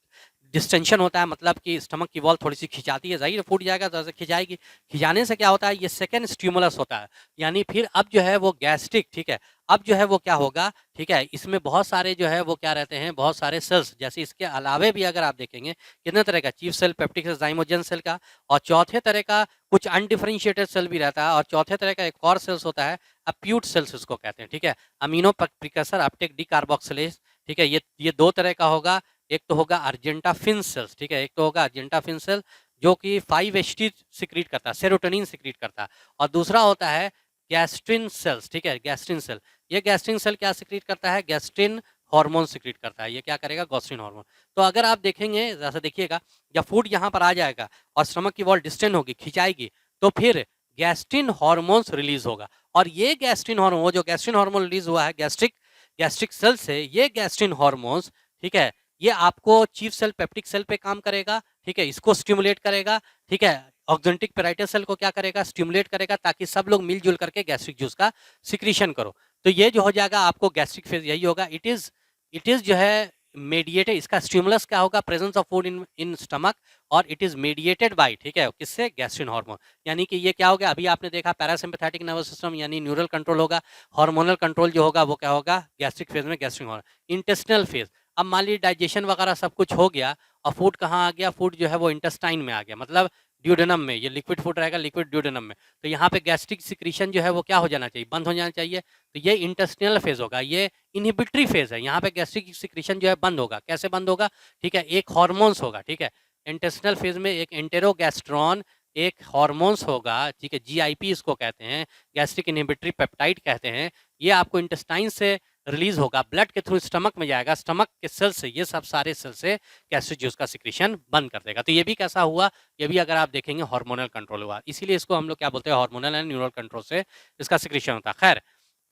डिस्टेंशन होता है, मतलब कि स्टमक की वॉल थोड़ी सी खिंचाती है, जाहिर फूड जाएगा तो खिंचाएगी। खिंचाने से क्या होता है, ये सेकेंड स्टिमुलस होता है, यानी फिर अब जो है वो गैस्ट्रिक, ठीक है, अब जो है वो क्या होगा, ठीक है, इसमें बहुत सारे जो है वो क्या रहते हैं, बहुत सारे सेल्स, जैसे इसके अलावे भी अगर आप देखेंगे कितने तरह का, chief cell, peptic cell, zymogen cell का, और चौथे तरह का कुछ अनडिफरेंशिएटेड सेल भी रहता है, और चौथे तरह का एक और सेल्स होता है, अप्यूट सेल्स इसको कहते हैं, ठीक है, अमीनो प्रिकसर अपटेक डीकार्बोक्सिलेज, ठीक है। ये दो तरह का होगा। एक तो होगा अर्जेंटाफिन सेल्स, ठीक है, एक तो होगा अर्जेंटाफिन सेल जो कि 5-HT सिक्रीट करता है, सेरोटोनिन सिक्रीट करता है, और दूसरा होता है गैस्ट्रिन सेल्स, ठीक है, गैस्ट्रिन सेल। ये गैस्ट्रिन सेल क्या सिक्रीट करता है, गैस्ट्रिन हार्मोन सिक्रीट करता है। ये क्या करेगा, गैस्ट्रिन हार्मोन। तो अगर आप देखेंगे, जैसा देखिएगा, जब फूड यहाँ पर आ जाएगा और स्टमक की वॉल डिस्टेंड होगी, खिंचाएगी, तो फिर गैस्ट्रिन हार्मोन्स रिलीज होगा, और ये गैस्ट्रिन हार्मोन, वो जो गैस्ट्रिन हार्मोन रिलीज हुआ है गैस्ट्रिक सेल से, ये गैस्ट्रिन हार्मोन्स, ठीक है, ये आपको चीफ सेल, पेप्टिक सेल पे काम करेगा, ठीक है, इसको स्टिमुलेट करेगा, ठीक है, ऑक्जेंटिक पेराइटल सेल को क्या करेगा, स्टिमुलेट करेगा, ताकि सब लोग मिलजुल करके गैस्ट्रिक जूस का सिक्रीशन करो। तो ये जो हो जाएगा आपको गैस्ट्रिक फेज, यही होगा। इट इज जो है मेडिएटेड, इसका स्टिमुलस क्या होगा, presence of food in stomach, और इट इज मेडिएटेड बाय, ठीक है, किससे, गैस्ट्रिन हार्मोन। यानी कि ये क्या हो गया, अभी आपने देखा पैरासिम्पैथेटिक नर्वस सिस्टम यानी न्यूरल कंट्रोल होगा, हार्मोनल कंट्रोल जो होगा वो क्या होगा, गैस्ट्रिक फेज में गैस्ट्रिक हार्मोन। इंटेस्टिनल फेज, अब मान लीजिए डाइजेशन वगैरह सब कुछ हो गया, और फूड कहाँ आ गया, फूड जो है वो इंटेस्टाइन में आ गया, मतलब ड्यूडेनम में, ये लिक्विड फूड रहेगा, लिक्विड ड्यूडेनम में। तो यहाँ पे गैस्ट्रिक सिक्रीशन जो है वो क्या हो जाना चाहिए, बंद हो जाना चाहिए। तो ये इंटेस्टिनल फेज होगा, ये इनहिबिटरी फेज है। यहाँ पे गैस्ट्रिक सिक्रीशन जो है बंद होगा। कैसे बंद होगा, ठीक है, एक हार्मोन्स होगा, ठीक है, इंटेस्टिनल फेज में एक एंटेरोगैस्ट्रॉन, एक हार्मोन्स होगा, ठीक है, जीआईपी इसको कहते हैं, गैस्ट्रिक इनहिबिटरी पेप्टाइड कहते हैं। ये आपको इंटेस्टाइन से रिलीज होगा, ब्लड के थ्रू स्टमक में जाएगा, स्टमक के सेल से, ये सब सारे सेल से गैस्ट्रिक जूस का सिक्रीशन बंद कर देगा। तो ये भी कैसा हुआ, ये भी अगर आप देखेंगे हार्मोनल कंट्रोल हुआ, इसीलिए इसको हम लोग क्या बोलते हैं, हार्मोनल एंड न्यूरल कंट्रोल से इसका सिक्रीशन होता है। खैर,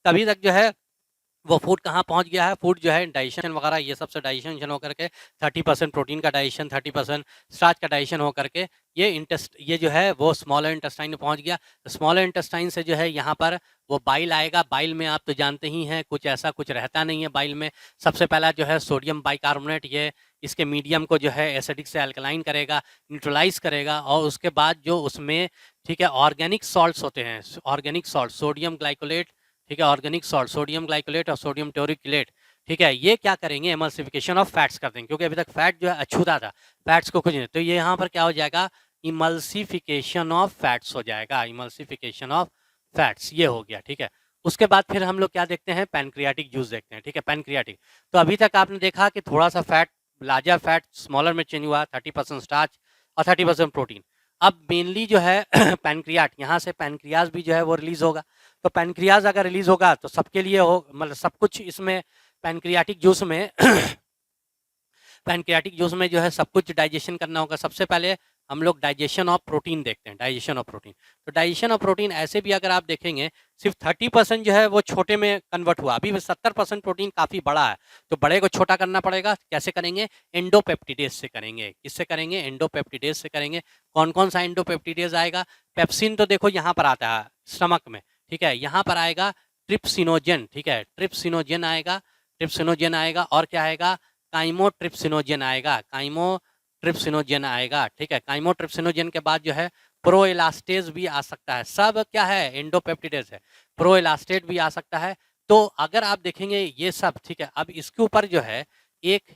तभी तक जो है वो फूड कहाँ पहुँच गया है, फूड जो है डाइजेशन वगैरह ये सबसे डाइजेशन होकर के 30% प्रोटीन का डाइजेशन, 30% स्टार्च का डाइजेशन होकर के ये जो है वो स्मॉलर इंटेस्टाइन में पहुँच गया। स्मॉलर इंटेस्टाइन से जो है यहाँ पर वो बाइल आएगा। बाइल में आप तो जानते ही हैं कुछ ऐसा कुछ रहता नहीं है बाइल में। सबसे पहला जो है सोडियम बाइकार्बोनेट, ये इसके मीडियम को जो है एसिडिक से अल्कलाइन करेगा, न्यूट्रलाइज करेगा, और उसके बाद जो उसमें ठीक है ऑर्गेनिक सॉल्ट्स होते हैं, ऑर्गेनिक सॉल्ट, सोडियम ग्लाइकोलेट, ठीक है, ऑर्गेनिक सॉल्ट सोडियम ग्लाइकोलेट और सोडियम टोरिकुलेट, ठीक है, ये क्या करेंगे, एमल्सिफिकेशन ऑफ फैट्स कर देंगे, क्योंकि अभी तक फैट जो है अछूता था, फैट्स को कुछ नहीं, तो ये यहाँ पर क्या हो जाएगा, इमल्सिफिकेशन ऑफ फैट्स हो जाएगा, इमल्सिफिकेशन ऑफ फैट्स, ये हो गया, ठीक है। उसके बाद फिर हम लोग क्या देखते हैं, पैनक्रियाटिक जूस देखते हैं, ठीक है, पैनक्रियाटिक। तो अभी तक आपने देखा कि थोड़ा सा फैट, लार्जर फैट स्मॉलर में चेंज हुआ, 30% स्टार्च और 30% प्रोटीन। अब मेनली जो है पैनक्रियाट, यहाँ से पैनक्रियाज भी जो है वो रिलीज होगा, तो पैनक्रियाज अगर रिलीज होगा तो सबके लिए हो, मतलब सब कुछ इसमें पैनक्रियाटिक जूस में पैनक्रियाटिक जूस में जो है सब कुछ डाइजेशन करना होगा। सबसे पहले हम लोग डाइजेशन ऑफ प्रोटीन देखते हैं, डाइजेशन ऑफ प्रोटीन। तो डाइजेशन ऑफ प्रोटीन ऐसे भी अगर आप देखेंगे सिर्फ 30% जो है वो छोटे में कन्वर्ट हुआ, अभी 70% प्रोटीन काफ़ी बड़ा है, तो बड़े को छोटा करना पड़ेगा। कैसे करेंगे, एंडोपेप्टिडेज से करेंगे। किससे करेंगे, एंडोपेप्टिडेज से करेंगे। कौन कौन सा एंडोपेप्टिडेज आएगा, पेप्सिन तो देखो यहाँ पर आता है स्टमक में, ठीक है, यहाँ पर आएगा ट्रिप्सिनोजन, ठीक है, ट्रिप्सिनोजन आएगा, ट्रिप्सिनोजन आएगा, और क्या आएगा, काइमोट्रिप्सिनोजन आएगा, काइमोट्रिप्सिनोजन आएगा, ठीक है। काइमोट्रिप्सिनोजन के बाद जो है प्रोएलास्टेज भी आ सकता है, सब क्या है, एंडोपेप्टिडेज है। प्रोएलास्टेज भी आ सकता है। तो अगर आप देखेंगे ये सब, ठीक है, अब इसके ऊपर जो है एक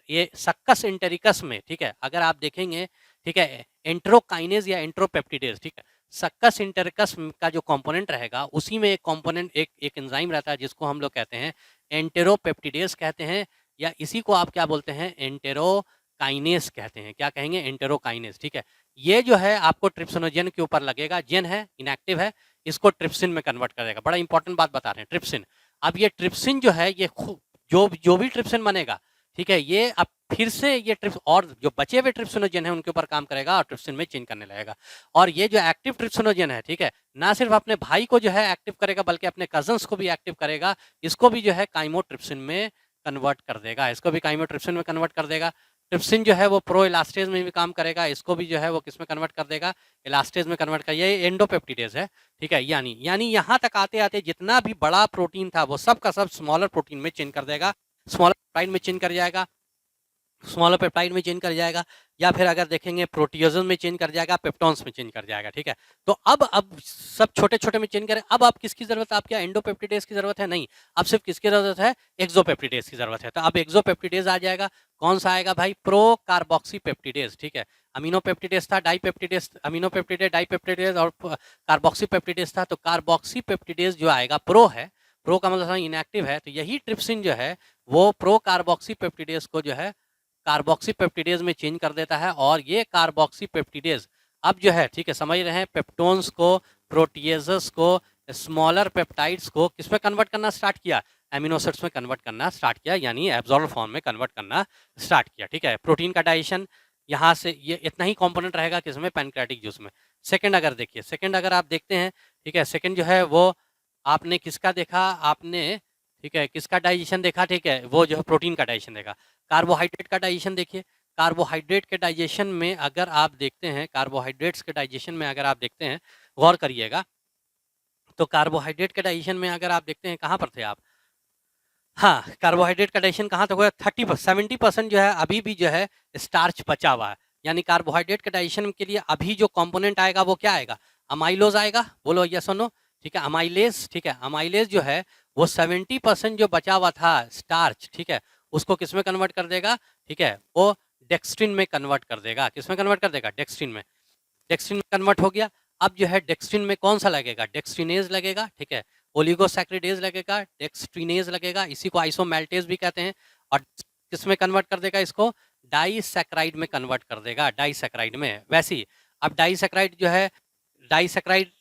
ये सक्कस इंटेरिकस में, ठीक है, अगर आप देखेंगे, ठीक है, एंट्रोकाइनेज या एंट्रोपेप्टिडेज, ठीक है, सक्कस इंटेरिकस का जो कंपोनेंट रहेगा उसी में एक कंपोनेंट, एक एंजाइम रहता है जिसको हम लोग कहते हैं एंटेरोपेप्टिडेज कहते हैं, या इसी को आप क्या बोलते हैं, एंटेरोकाइनेस कहते हैं। क्या कहेंगे, एंटेरोकाइनेस, ठीक है। ये जो है आपको ट्रिप्सिनोजन के ऊपर लगेगा, जेन है, इनएक्टिव है, इसको ट्रिप्सिन में कन्वर्ट कर देगा। बड़ा इंपॉर्टेंट बात बता रहे हैं, ट्रिप्सिन। अब ये ट्रिप्सिन जो है ये जो भी ट्रिप्सिन बनेगा, ठीक है, ये अब फिर से ये ट्रिप्स और जो बचे हुए ट्रिप्सिनोजन है उनके ऊपर काम करेगा और ट्रिप्सिन में चेंज करने लगेगा। और ये जो एक्टिव ट्रिप्सिनोजन है, ठीक है, ना सिर्फ अपने भाई को जो है एक्टिव करेगा बल्कि अपने कजन्स को भी एक्टिव करेगा, इसको भी जो है काइमोट्रिप्सिन में कन्वर्ट कर देगा, इसको भी काइमोट्रिप्सिन में कन्वर्ट कर देगा। ट्रिप्सिन जो है वो प्रो इलास्टेज में भी काम करेगा, इसको भी जो है वो किस में कन्वर्ट कर देगा, इलास्टेज में कन्वर्ट कर, ये एंडोपेप्टिडेज है, ठीक है। यानी यहाँ तक आते आते जितना भी बड़ा प्रोटीन था वो सब का सब स्मॉलर प्रोटीन में चेंज कर देगा, स्मॉलर पेप्टाइड में चेंज कर जाएगा, स्मॉलर पेप्टाइड में चेंज कर जाएगा, या फिर अगर देखेंगे प्रोटियोजन में चेंज कर जाएगा, पेप्टॉन्स में चेंज कर जाएगा, ठीक है। तो अब सब छोटे छोटे में चेंज करें। अब आप किसकी जरूरत है, आप क्या एंडोपेप्टिडेज की जरूरत है, नहीं, अब सिर्फ किसकी जरूरत है, एक्सोपेप्टिडेज की जरूरत है। तो अब एक्सोपेप्टिडेज आ जाएगा, कौन सा आएगा भाई, प्रो कार्बोक्सीपेप्टिडेज, ठीक है। अमीनोपेप्टिडेज था, डाइपेप्टिडेज, अमीनोपेप्टिडेज, डाइपेप्टिडेज और कार्बोक्सीपेप्टिडेज था, तो कार्बोक्सीपेप्टिडेज जो आएगा प्रो है, प्रो का मतलब इनएक्टिव है, तो यही ट्रिप्सिन जो है वो प्रो कार्बोक्सीपेप्टिडेज को जो है कार्बोक्सीपेप्टिडेज में चेंज कर देता है। और ये कार्बोक्सीपेप्टिडेज अब जो है, ठीक है, समझ रहे हैं, पेप्टोन्स को, प्रोटीजेस को, स्मॉलर पेप्टाइड्स को किस में कन्वर्ट करना स्टार्ट किया, एमिनो एसिड्स में कन्वर्ट करना स्टार्ट किया, यानी एब्जॉर्ब फॉर्म में कन्वर्ट करना स्टार्ट किया, ठीक है। प्रोटीन का डाइजेशन यहाँ से ये इतना ही कंपोनेंट रहेगा किसमें, पैनक्रियाटिक जूस में। सेकंड अगर देखिए, सेकंड अगर आप देखते हैं, ठीक है, सेकंड जो है वो आपने किसका देखा, आपने, ठीक है, किसका डाइजेशन देखा, ठीक है, वो जो है प्रोटीन का डाइजेशन देखा। कार्बोहाइड्रेट का डाइजेशन देखिए, कार्बोहाइड्रेट के डाइजेशन में अगर आप देखते हैं, कार्बोहाइड्रेट्स के डाइजेशन में अगर आप देखते हैं, गौर करिएगा, तो कार्बोहाइड्रेट के डाइजेशन में अगर आप देखते हैं, कहाँ पर थे आप, हाँ, कार्बोहाइड्रेट का डाइजेशन कहाँ तक हुआ, 70% जो है अभी भी जो है स्टार्च बचा हुआ है, यानी कार्बोहाइड्रेट के डाइजेशन के लिए अभी जो कंपोनेंट आएगा वो क्या आएगा, अमाइलोज आएगा, बोलो यस और नो, ठीक है, अमाइलेज, ठीक है, अमाइलेज जो है वो 70% जो बचा हुआ था स्टार्च, ठीक है, उसको किस में कन्वर्ट कर देगा, ठीक है, वो डेक्स्ट्रिन में कन्वर्ट कर देगा, किस में कन्वर्ट कर देगा, डेक्स्ट्रिन में, डेक्स्ट्रिन में कन्वर्ट हो गया। अब जो है डेक्स्ट्रिन में कौन सा लगेगा, डेक्स्ट्रिनेज लगेगा, ठीक है, ओलिगोसैक्रिडेज लगेगा, डेक्स्ट्रिनेज लगेगा, इसी को आइसोमेल्टेज भी कहते हैं, और किस में कन्वर्ट कर देगा, इसको डाइसैक्राइड में कन्वर्ट कर देगा, डाइसैक्राइड में। वैसे ही अब डाइसैक्राइड जो है, डाइसैक्राइड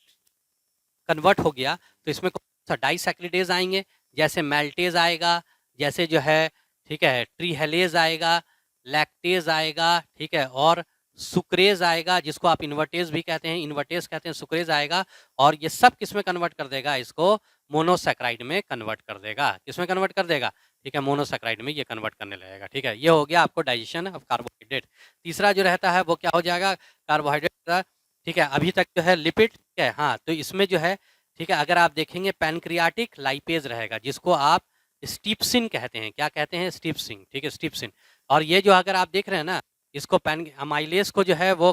कन्वर्ट हो गया तो इसमें कौन सा डाइसैक्रिडेज आएंगे, जैसे मेल्टेज आएगा, जैसे जो है, ठीक है, ट्रीहेलेज आएगा, लैक्टेज आएगा, ठीक है, और सुक्रेज आएगा, जिसको आप इन्वर्टेज भी कहते हैं, इन्वर्टेज कहते हैं, सुक्रेज आएगा, और ये सब किस में कन्वर्ट कर देगा, इसको मोनोसैक्राइड में कन्वर्ट कर देगा, किस में कन्वर्ट कर देगा, ठीक है, मोनोसैक्राइड में ये कन्वर्ट करने लगेगा, ठीक है। ये हो गया आपको डाइजेशन ऑफ कार्बोहाइड्रेट। तीसरा जो रहता है वो क्या हो जाएगा, कार्बोहाइड्रेट, ठीक है, अभी तक जो है लिपिड, ठीक है, हाँ, तो इसमें जो है, ठीक है, अगर आप देखेंगे पैनक्रियाटिक लाइपेज रहेगा, जिसको आप स्टीप्सिन कहते हैं, क्या कहते हैं, स्टीप्सिन, ठीक है, स्टीप्सिन। और ये जो अगर आप देख रहे हैं ना, इसको अमाइलेज को जो है वो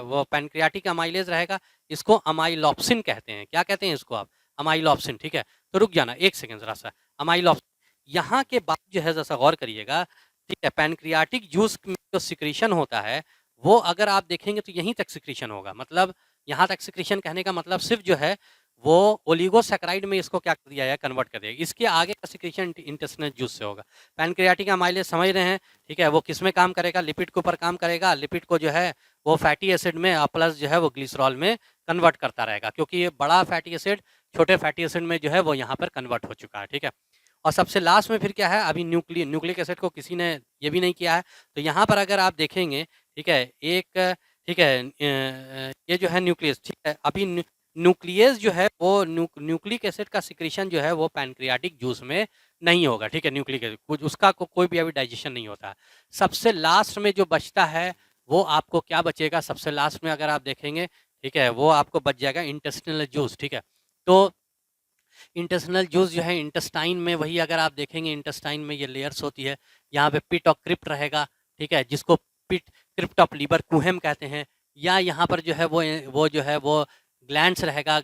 वो पैनक्रियाटिक अमाइलेज रहेगा, इसको अमाइलॉप्सिन कहते हैं। क्या कहते हैं इसको आप? अमाइलॉप्सिन, ठीक है। तो रुक जाना 1 सेकंड ज़रा-सा, अमाइलॉप्सिन यहाँ के बाद जो है ज़रा गौर करिएगा, ठीक है। पैनक्रियाटिक जूस में जो सिक्रीशन होता है, वो अगर आप देखेंगे तो यहीं तक सिक्रीशन होगा। मतलब यहाँ तक सिक्रीशन कहने का मतलब सिर्फ जो है वो ओलिगोसैकेराइड में इसको क्या कर दिया है, कन्वर्ट कर दिया। इसके आगे का सिक्रीशन इंटेस्टिनल जूस से होगा। पैनक्रियाटिक अमाइलेज समझ रहे हैं, ठीक है। वो किस में काम करेगा? लिपिड के ऊपर काम करेगा। लिपिड को जो है वो फैटी एसिड में प्लस जो है वो ग्लिसरॉल में कन्वर्ट करता रहेगा, क्योंकि ये बड़ा फैटी एसिड छोटे फैटी एसिड में जो है वो यहाँ पर कन्वर्ट हो चुका है, ठीक है। और सबसे लास्ट में फिर क्या है, अभी न्यूक्लिक एसिड को किसी ने ये भी नहीं किया है। तो यहाँ पर अगर आप देखेंगे, ठीक है, एक, ठीक है, ये जो है न्यूक्लियस, ठीक है। अभी न्यूक्लियस जो है वो न्यूक्लिक एसिड का सिक्रीशन जो है वो पैनक्रियाटिक जूस में नहीं होगा, ठीक है। न्यूक्लिक एसिड कुछ उसका कोई भी अभी डाइजेशन नहीं होता। सबसे लास्ट में जो बचता है वो आपको क्या बचेगा? सबसे लास्ट में अगर आप देखेंगे, ठीक है, वो आपको बच जाएगा इंटेस्टिनल जूस, ठीक है। तो इंटेस्टिनल जूस जो है इंटेस्टाइन में, वही अगर आप देखेंगे इंटेस्टाइन में ये लेयर्स होती है। यहाँ पे पिट और क्रिप्ट रहेगा, ठीक है, जिसको पिट क्रिप्ट ऑफ लीबर कुहेम कहते हैं। या यहाँ पर जो है वो जो है वो ग्लैंड्स रहेगा,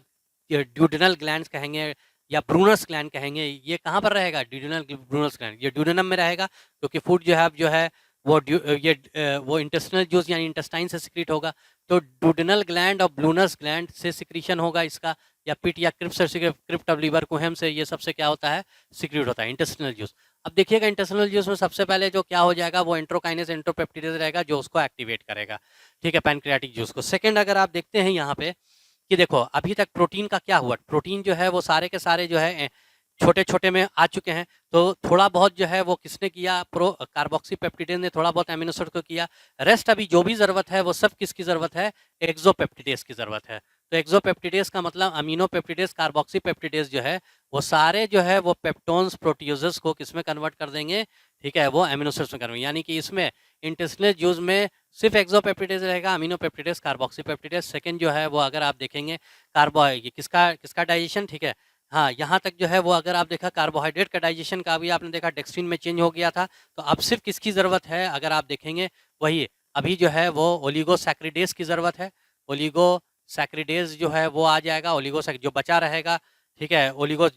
ड्यूडेनल ग्लैंड्स कहेंगे या ब्रूनस ग्लैंड कहेंगे। ये कहाँ पर रहेगा? ड्यूडेनल ब्रूनस ग्लैंड, ये ड्यूडेनम में रहेगा, क्योंकि फूड जो है वो इंटेस्टिनल जूस यानी इंटेस्टाइन से सिक्रीट होगा। तो ड्यूडेनल ग्लैंड और ब्लूनस ग्लैंड से सिक्रीशन होगा इसका, या पिट या क्रिप्ट से, क्रिप्ट ऑफ लीवर कुहेम से, ये सबसे क्या होता है? सिक्रीट होता है इंटेस्टिनल जूस। अब देखिएगा इंटेस्टिनल जूस में सबसे पहले जो क्या हो जाएगा, वो एंट्रोकाइनेस एंट्रोपेप्टिडेज रहेगा, जो उसको एक्टिवेट करेगा, ठीक है, पैनक्रियाटिक जूस को। सेकंड अगर आप देखते हैं यहाँ पे कि देखो अभी तक प्रोटीन का क्या हुआ, प्रोटीन जो है वो सारे के सारे जो है छोटे छोटे में आ चुके हैं। तो थोड़ा बहुत जो है वो किसने किया? कार्बोक्सी पेप्टिडेज ने थोड़ा बहुत एमिनो एसिड को किया। रेस्ट अभी जो भी जरूरत है वो सब किसकी जरूरत है? एक्सोपेप्टिडेज की जरूरत है। तो एक्सोपेप्टिडेज का मतलब अमीनो पेप्टिडेज, कार्बोक्सी पेप्टिडेज जो है वो सारे जो है वो पेप्टोन्स प्रोटियोजेस को किसमें कन्वर्ट कर देंगे, ठीक है, वो एमिनो एसिड्स में कन्वर्ट। यानी कि इसमें इंटेस्टिनल जूस में सिर्फ एक्सोपेप्टिडेज रहेगा, amino peptidase, carboxy peptidase. Second जो है वो अगर आप देखेंगे ये किसका किसका डाइजेशन, ठीक है। हाँ, यहाँ तक जो है वो अगर आप देखा कार्बोहाइड्रेट का डाइजेशन का भी आपने देखा डेक्स्ट्रिन में चेंज हो गया था। तो अब सिर्फ किसकी ज़रूरत है? अगर आप देखेंगे वही अभी जो है वो ओलिगोसैक्रिडेज की ज़रूरत है। ओलिगोसैक्रिडेज जो है वो आ जाएगा, जो बचा रहेगा, ठीक है।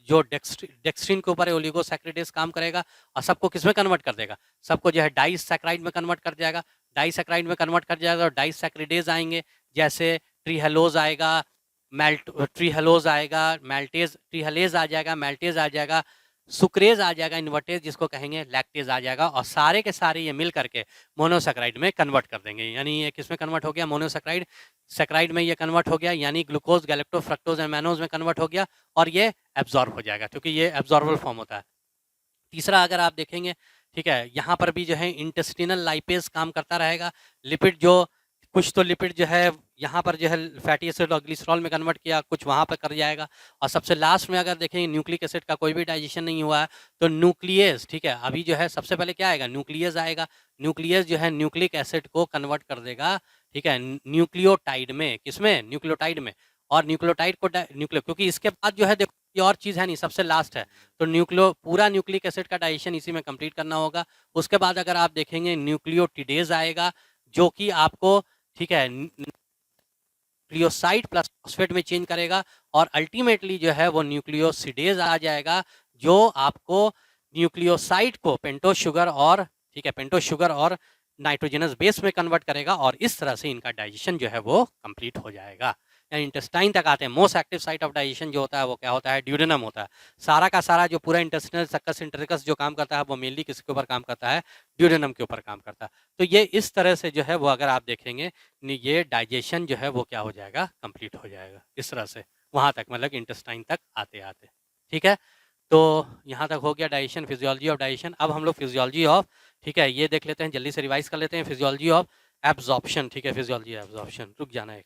जो डेक्स्ट्रिन के ऊपर है ओलिगोसैक्रिडेज काम करेगा और सबको किसमें कन्वर्ट कर देगा? सबको जो है डाइसैक्राइड में कन्वर्ट कर जाएगा। डाइसैक्राइड में कन्वर्ट कर जाएगा और डाइसैक्रिडेज आएंगे, जैसे ट्रीहेलोज आएगा, ट्रीहेलोज आएगा, ट्रीहेलेज आ जाएगा, मेल्टेज आ जाएगा, सुक्रेज आ जाएगा, इन्वर्टेज जिसको कहेंगे, लैक्टेज आ जाएगा, और सारे के सारे ये मिल करके मोनोसैक्राइड में कन्वर्ट कर देंगे। यानी ये किस में कन्वर्ट हो गया? मोनोसैक्राइड, सैक्राइड में ये कन्वर्ट हो गया, यानी ग्लूकोज, गैलेक्टो, फ्रक्टोज एंड मैनोज में कन्वर्ट हो गया, और ये एब्जॉर्ब हो जाएगा, क्योंकि ये एब्जॉर्बल फॉर्म होता है। तीसरा अगर आप देखेंगे, ठीक है, यहाँ पर भी जो है इंटेस्टिनल लाइपेज काम करता रहेगा। लिपिड जो कुछ तो लिपिड जो है यहाँ पर जो है फैटी एसिड और ग्लिसरॉल में कन्वर्ट किया, कुछ वहाँ पर कर जाएगा। और सबसे लास्ट में अगर देखें न्यूक्लिक एसिड का कोई भी डाइजेशन नहीं हुआ है तो न्यूक्लियस, ठीक है, अभी जो है सबसे पहले क्या आएगा? न्यूक्लियस आएगा। न्यूक्लियस जो है न्यूक्लिक एसिड को कन्वर्ट कर देगा, ठीक है, न्यूक्लियोटाइड में। किसमें? न्यूक्लियोटाइड में। और न्यूक्लियोटाइड को क्योंकि इसके बाद जो है देखो ये और चीज़ है नहीं, सबसे लास्ट है, तो पूरा न्यूक्लिक एसिड का डाइजेशन इसी में कंप्लीट करना होगा। उसके बाद अगर आप देखेंगे न्यूक्लियोटिडेज आएगा, जो कि आपको, ठीक है, न्यूक्लियोसाइड प्लस फॉस्फेट में चेंज करेगा, और अल्टीमेटली जो है वो न्यूक्लियोसिडेज आ जाएगा, जो आपको न्यूक्लियोसाइड को पेंटोज शुगर और, ठीक है, पेंटोज शुगर और नाइट्रोजनस बेस में कन्वर्ट करेगा, और इस तरह से इनका डाइजेशन जो है वो कंप्लीट हो जाएगा। यानी इंटेस्टाइन तक आते हैं। Most active site of digestion जो होता है वो क्या होता है? ड्यूडेनम होता है। सारा का सारा जो पूरा इंटेस्टिनल सक्कस इंटरिकस जो काम करता है वो मेनली किसके ऊपर काम करता है? ड्यूडेनम के ऊपर काम करता है। तो ये इस तरह से जो है वो अगर आप देखेंगे ये डाइजेशन जो है वो क्या हो जाएगा? कंप्लीट हो जाएगा इस तरह से, वहाँ तक, मतलब इंटेस्टाइन तक आते आते, ठीक है। तो यहाँ तक हो गया डाइजेशन, फिजियोलॉजी ऑफ डाइजेशन। अब हम लोग फिजियोलॉजी ऑफ, ठीक है, ये देख लेते हैं, जल्दी से रिवाइज कर लेते हैं। फिजियोलॉजी ऑफ एब्जॉर्प्शन, ठीक है, फिजियोलॉजी एब्जॉर्प्शन। रुक जाना एक